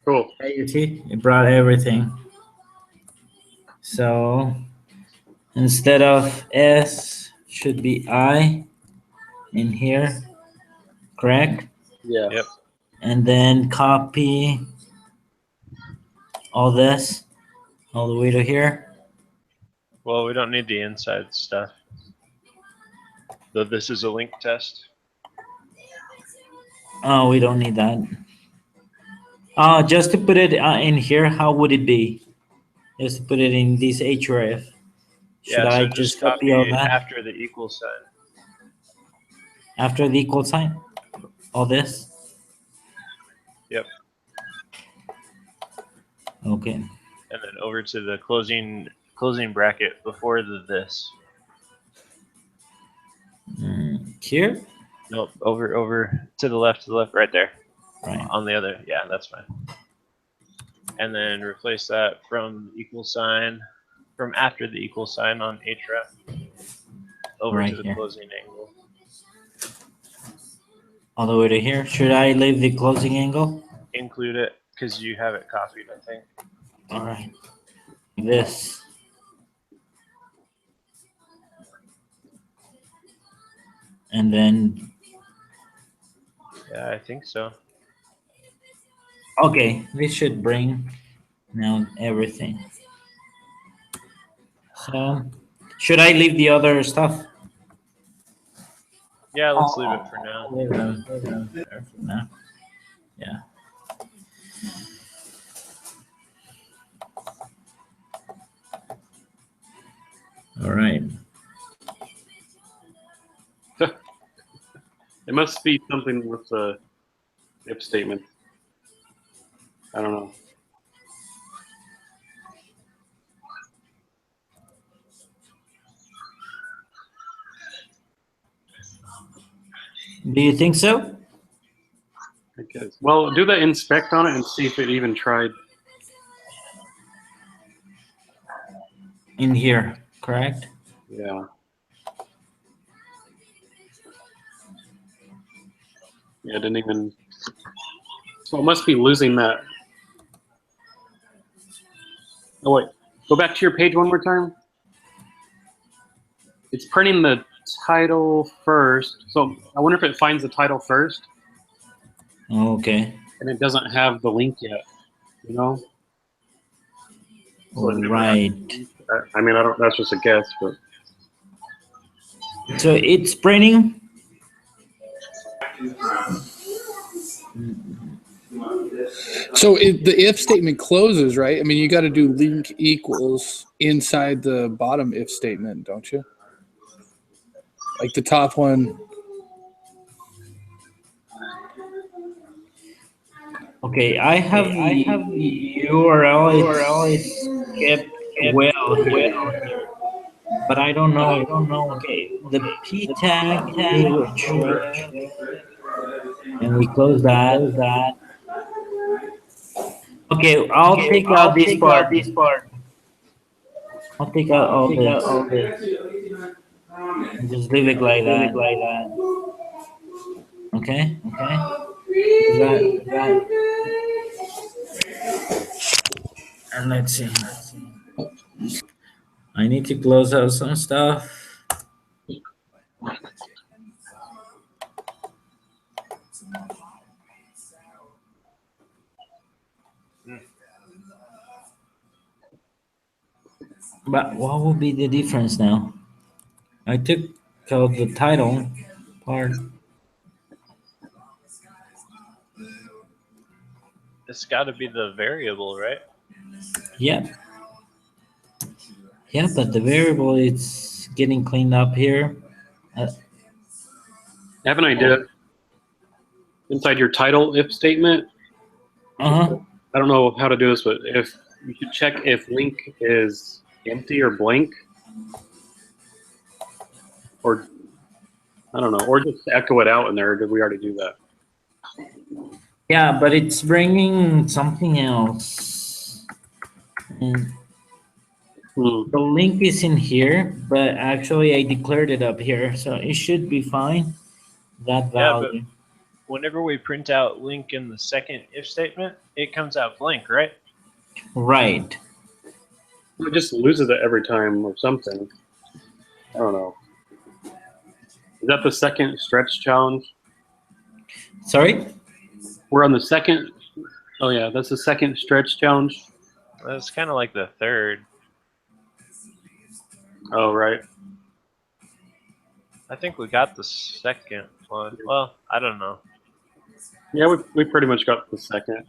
Cool. Okay, you see, it brought everything. So instead of S, should be I in here, correct? Yeah. Yep. And then copy all this all the way to here. Well, we don't need the inside stuff. Though this is a link test. Oh, we don't need that. Just to put it in here, how would it be? Just to put it in this href. Should Yeah, I so just copy all that after the equal sign. after the equal sign? All this? Yep. Okay. And then over to the closing bracket before the this. Here? Nope, over to the left, right there. Right. On the other, yeah, that's fine. And then replace that from after the equal sign on href over Right to the here. closing angle. All the way to here. Should I leave the closing angle? Include it because you have it copied, I think. All right. This. And then, Yeah, I think so. okay, this should bring now everything. So, should I leave the other stuff? Yeah, let's leave it for now. Leave them there for now. Yeah. All right. It must be something with the if statement. I don't know. Do you think so? I guess. Well, do the inspect on it and see if it even tried. In here, correct? Yeah. Yeah, I didn't even. So it must be losing that. Oh wait, go back to your page one more time. It's printing the title first. So I wonder if it finds the title first. Okay. And it doesn't have the link yet. You know. So Right. I mean, I don't. That's just a guess, but. So it's printing. So the if statement closes, right? I mean, you got to do link equals inside the bottom if statement, don't you? Like the top one. Okay, I have the URL is kept well here, but I don't know. Okay, the p tag is right, and we close that. Okay, I'll take out this part. I'll take out all this. And just leave it like that. Okay. That. And let's see. I need to close out some stuff. But what will be the difference now? I took out the title part. It's got to be the variable, right? Yep. Yeah, but the variable is getting cleaned up here. I have an idea. Inside your title if statement, Uh-huh. I don't know how to do this, but if you should check if link is empty or blank, or I don't know, or just echo it out in there. Did we already do that? Yeah, but it's bringing something else. And the link is in here, but actually I declared it up here, so it should be fine. That value. Yeah, but whenever we print out link in the second if statement, it comes out blank, right? Right. It just loses it every time or something. I don't know. Is that the second stretch challenge? Sorry? We're on the second. Oh yeah, that's the second stretch challenge. That's kind of like the third. Oh right. I think we got the second one. Well, I don't know. Yeah, we pretty much got the second.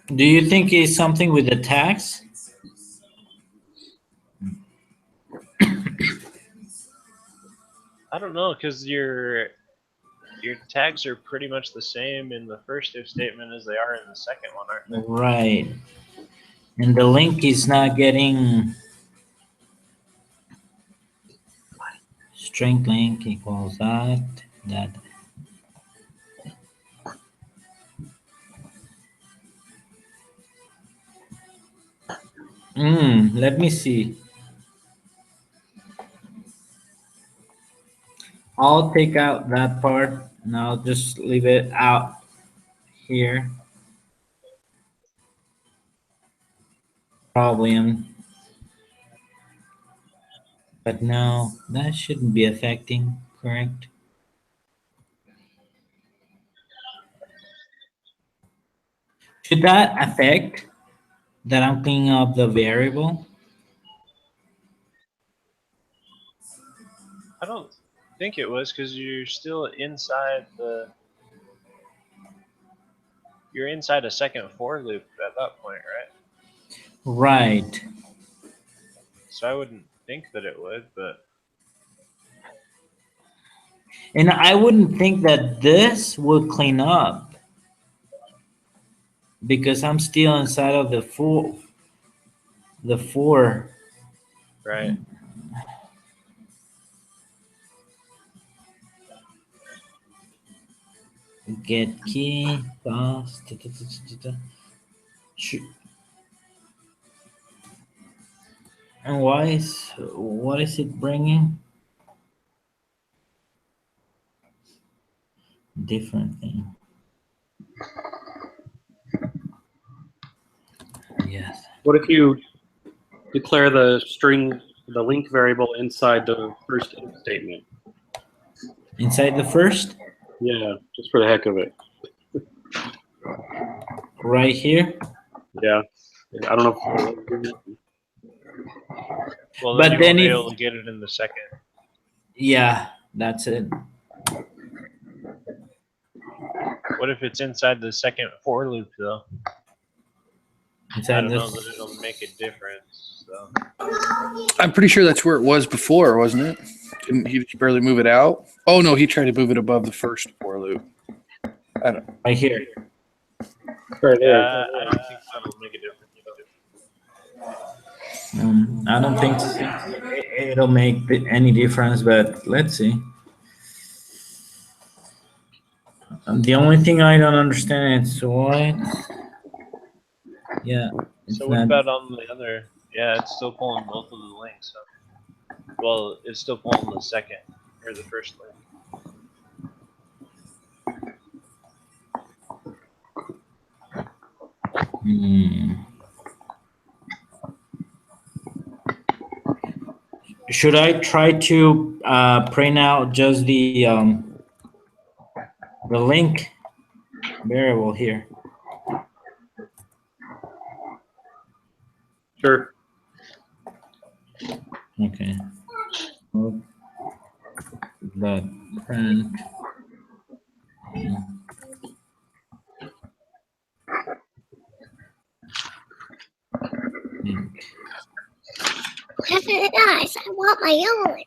Do you think it's something with the tax? I don't know, because your tags are pretty much the same in the first if statement as they are in the second one, aren't they? Right. And the link is not getting string link equals that. Let me see. I'll take out that part and I'll just leave it out here. Probably. But no, that shouldn't be affecting, correct? Should that affect that I'm cleaning up the variable? I don't think it was, because you're still inside the. You're inside a second for loop at that point, right? Right. So I wouldn't think that it would, but. And I wouldn't think that this would clean up because I'm still inside of the four. Right. Get key, pass, and what is it bringing? different thing. Yes. What if you declare the string, the link variable inside the first if statement? Inside the first, Yeah, just for the heck of it. right here. Yeah. I don't know if Well, But then you then won't be if- able to get it in the second. Yeah, that's it. What if it's inside the second for loop though? I Inside don't know the that it'll make a difference. So. I'm pretty sure that's where it was before, wasn't it? Didn't he barely move it out? Oh no, he tried to move it above the first for loop. I don't. right here. right there. Yeah, I don't think that'll make a difference. I don't think it'll make any difference, but let's see. The only thing I don't understand is what. Yeah, it's So what not. about on the other? Yeah, it's still pulling both of the links. So. Well, it's still pulling the second or the first link. Should I try to print out just the link variable here? Sure. Okay. But print. Link. Whatever it is, I want my own.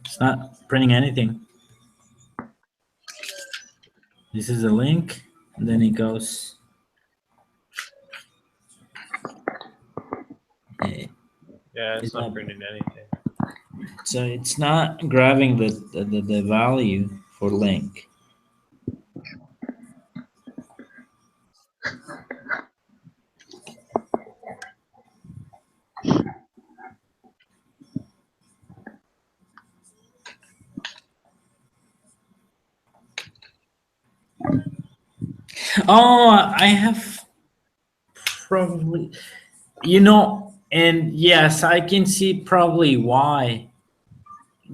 It's not printing anything. This is a link, and then it goes. Yeah, it's It's not not- printing anything. So it's not grabbing the value for link. Oh, I have probably, and yes, I can see probably why.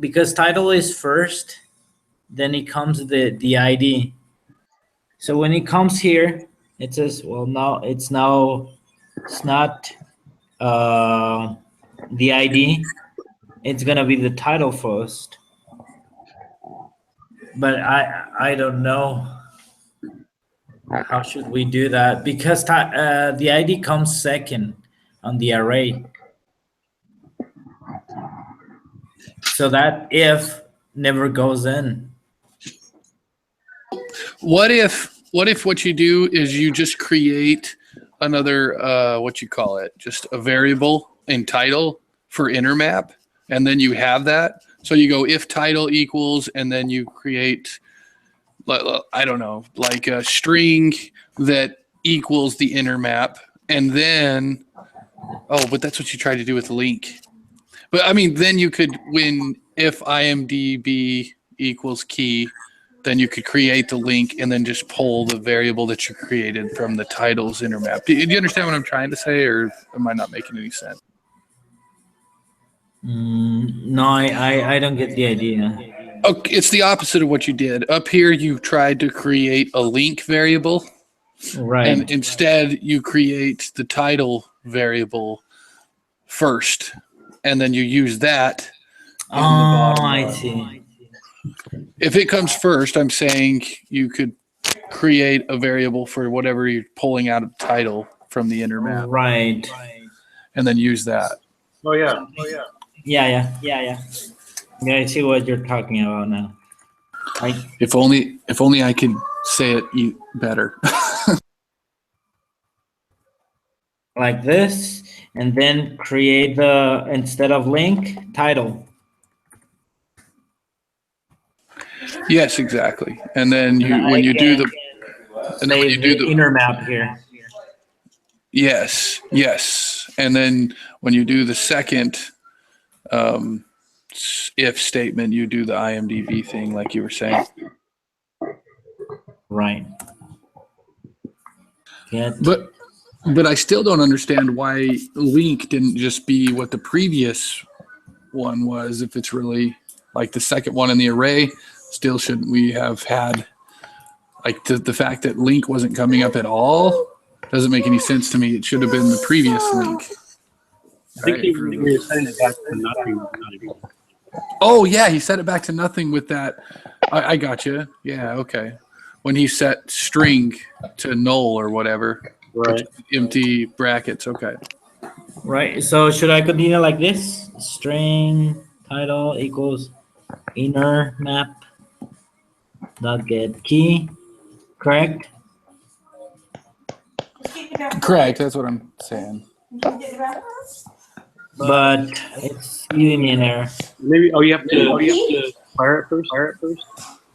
Because title is first, then it comes the ID. So when it comes here, it says, well, now it's not the ID. It's gonna be the title first. But I don't know. How should we do that? Because the ID comes second on the array. So that if never goes in. What if what you do is you just create another what you call it, just a variable in title for inner map, and then you have that. So you go if title equals, and then you create, I don't know, like a string that equals the inner map, and then but that's what you try to do with link. But I mean, then you could, when if imdb equals key, then you could create the link and then just pull the variable that you created from the title's inner map. Do you understand what I'm trying to say, or am I not making any sense? No, I don't get the idea. Okay, it's the opposite of what you did. Up here, you tried to create a link variable, Right. and instead you create the title variable first, and then you use that in the bottom I line. see. If it comes first, I'm saying you could create a variable for whatever you're pulling out of the title from the inner map, Right. and then use that. Oh yeah. Yeah. Yeah, I see what you're talking about now. If only I could say it better. Like this, and then create the, instead of link, title. Yes, exactly. And then when you do the inner map here. yes, and then when you do the second if statement, you do the IMDb thing, like you were saying. Right. Get. But I still don't understand why link didn't just be what the previous one was. If it's really like the second one in the array, still shouldn't we have had like the fact that link wasn't coming up at all doesn't make any sense to me. It should have been the previous link. I think he was setting it back to nothing. Oh yeah, he set it back to nothing with that. I got you. Yeah, okay. When he set string to null or whatever, Right. empty brackets. Okay. Right. So should I continue like this? String title equals inner map dot get key. Correct. Correct. That's what I'm saying. But it's giving me an error. Maybe. Oh, you have to fire it first.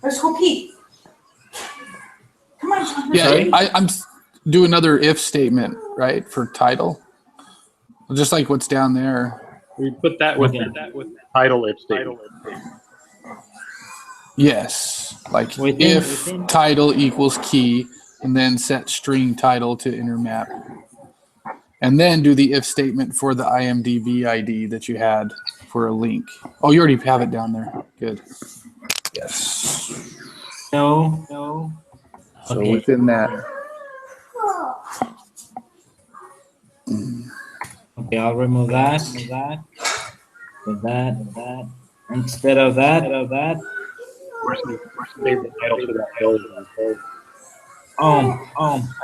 Let's go pee. Come on. Yeah, Sorry? I'm do another if statement, right, for title, just like what's down there. We put that with title if statement. Yes, like if title equals key, and then set string title to inner map, and then do the if statement for the IMDb ID that you had for a link. Oh, you already have it down there. Good. Yes. No. So Okay. within that. Okay, I'll remove that. With that. Instead of that. Save the title to that title. I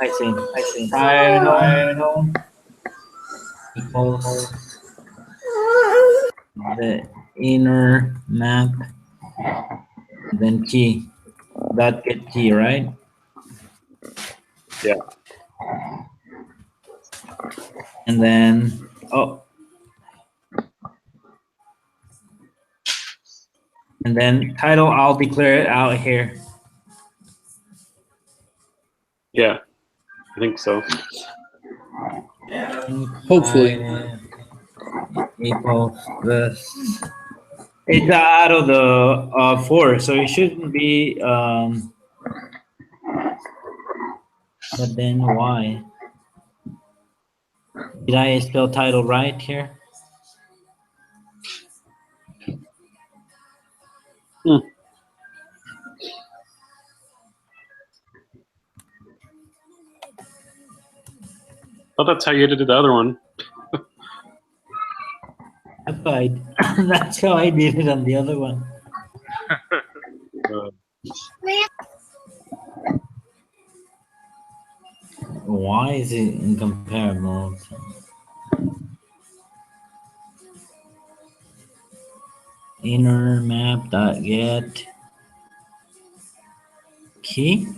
see. Title equals the inner map, then key. That get key, right? Yeah. And then and then title, I'll declare it out here. Yeah, I think so. Hopefully. Equals this. It's out of the 4, so it shouldn't be. But then why? Did I spell title right here? Oh, that's how you edited the other one. That's how I did it on the other one. Why is it incomparable? Inner map dot get key.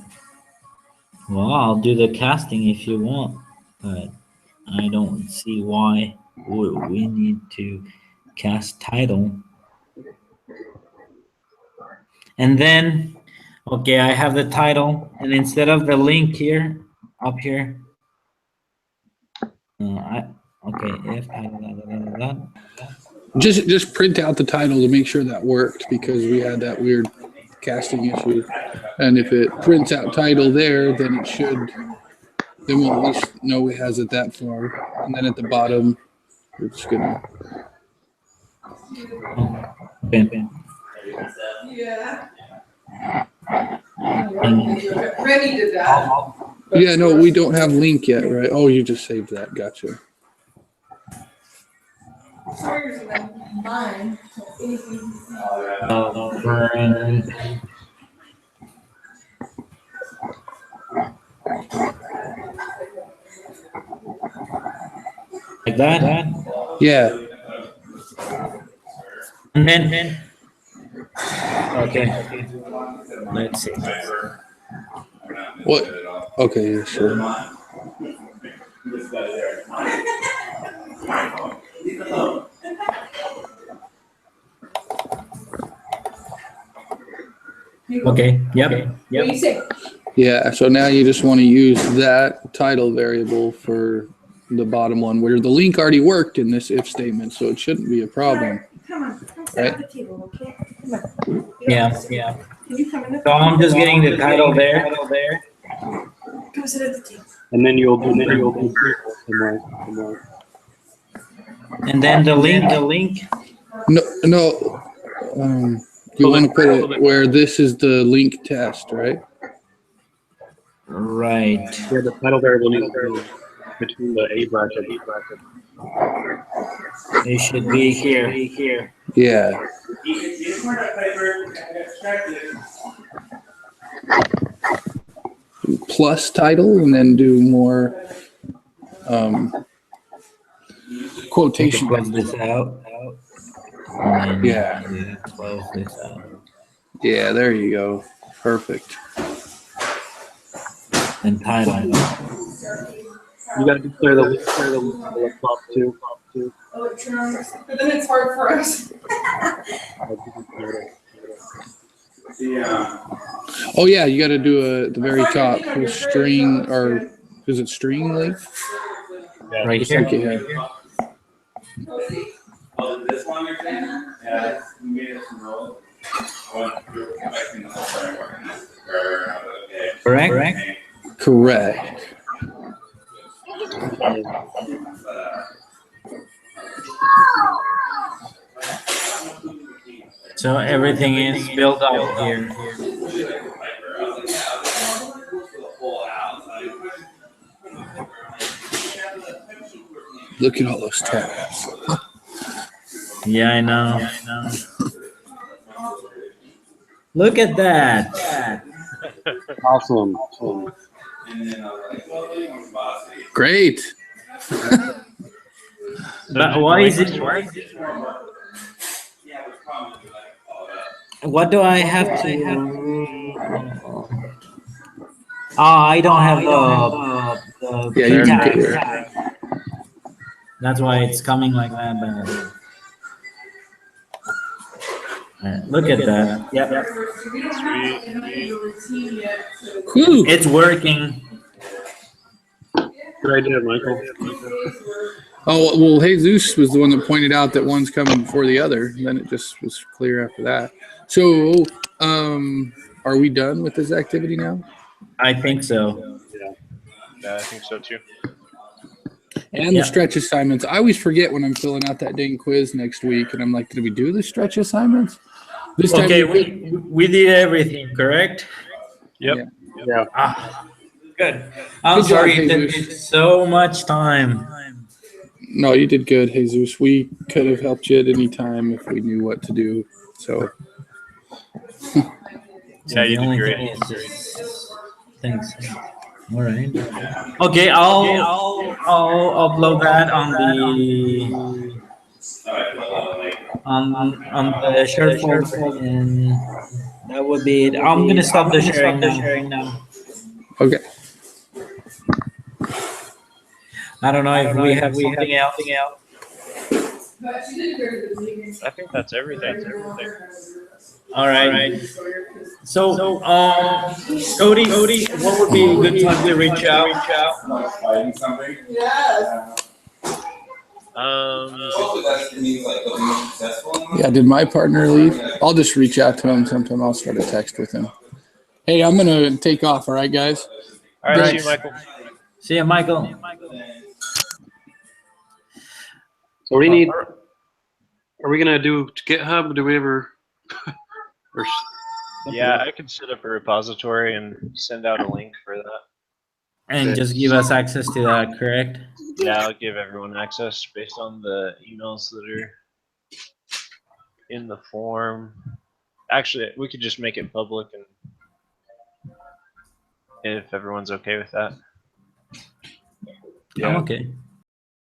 Well, I'll do the casting if you want, but I don't see why we need to cast title. And then, okay, I have the title, and instead of the link here, up here, if title, Just print out the title to make sure that worked, because we had that weird casting issue. And if it prints out title there, then it should, then we'll at least know it has it that far. And then at the bottom, it's gonna. Yeah. Rennie did that. Yeah, no, we don't have link yet, right? Oh, you just saved that. Gotcha. Sawyer's in mine. Like that? Yeah. And then okay. Let's see. What? Okay, yeah, sure. Okay. Yep. What do you say? Yeah, so now you just want to use that title variable for the bottom one where the link already worked in this if statement, so it shouldn't be a problem. Come on, come sit at the table, okay? Come on. You don't Yeah. have to sit. Yeah. Can you come in the So I'm just getting the title there. Come sit at the table. And then you'll do somewhere. And then the link. No. You want to put it where this is the link test, right? Right. Yeah, the title variable needs to be between the A bracket. It should be here. Yeah. Plus title and then do more quotation. Close this out. And then Yeah. close this out. Yeah, there you go. Perfect. And title. You got to declare the link to the top two. Electronics. But then it's hard for us. Oh yeah, you got to do at the very top with string or is it string length? Yeah. Right Just here. like you had. Oh, this one you're saying? Yeah, we made it some roll. Correct. Correct. So everything is built up here. Look at all those tabs. Yeah, I know. Look at that. Awesome. Great. But why is it? What do I have to? I don't have the Yeah, you can key do tag. That's why it's coming like that. But alright, look at that. Yep. We don't have a routine yet. So Whew. It's working. Good idea, Michael. Oh, well, Jesus was the one that pointed out that one's coming before the other. And then it just was clear after that. So, are we done with this activity now? I think so. Yeah, I think so too. And the stretch assignments. I always forget when I'm filling out that dang quiz next week. And I'm like, did we do the stretch assignments? This time Okay, we did everything, correct? Yep. Yeah. Good. I'm Good job, sorry it Jesus. took so much time. No, you did good, Jesus. We could have helped you at any time if we knew what to do. So, Yeah, you the did only great. thing is just thanks. All right. Okay, I'll upload that on the share folder, and that would be it. I'm gonna stop the sharing now. okay. I don't know if we have something else. But you did very good. I think that's everything. All right. So, Cody, what would be a good time to reach out? Fighting something. Yes. Also, that means like being successful. Yeah, did my partner leave? I'll just reach out to him sometime. I'll start a text with him. Hey, I'm going to take off. All right, guys? All right, see Thanks. you, Michael. See ya, Michael. So we need. Are we gonna do GitHub? Do we ever? Or Yeah, I could set up a repository and send out a link for that. And just give us access to that, correct? Yeah, I'll give everyone access based on the emails that are in the form. Actually, we could just make it public, and if everyone's okay with that. I'm okay.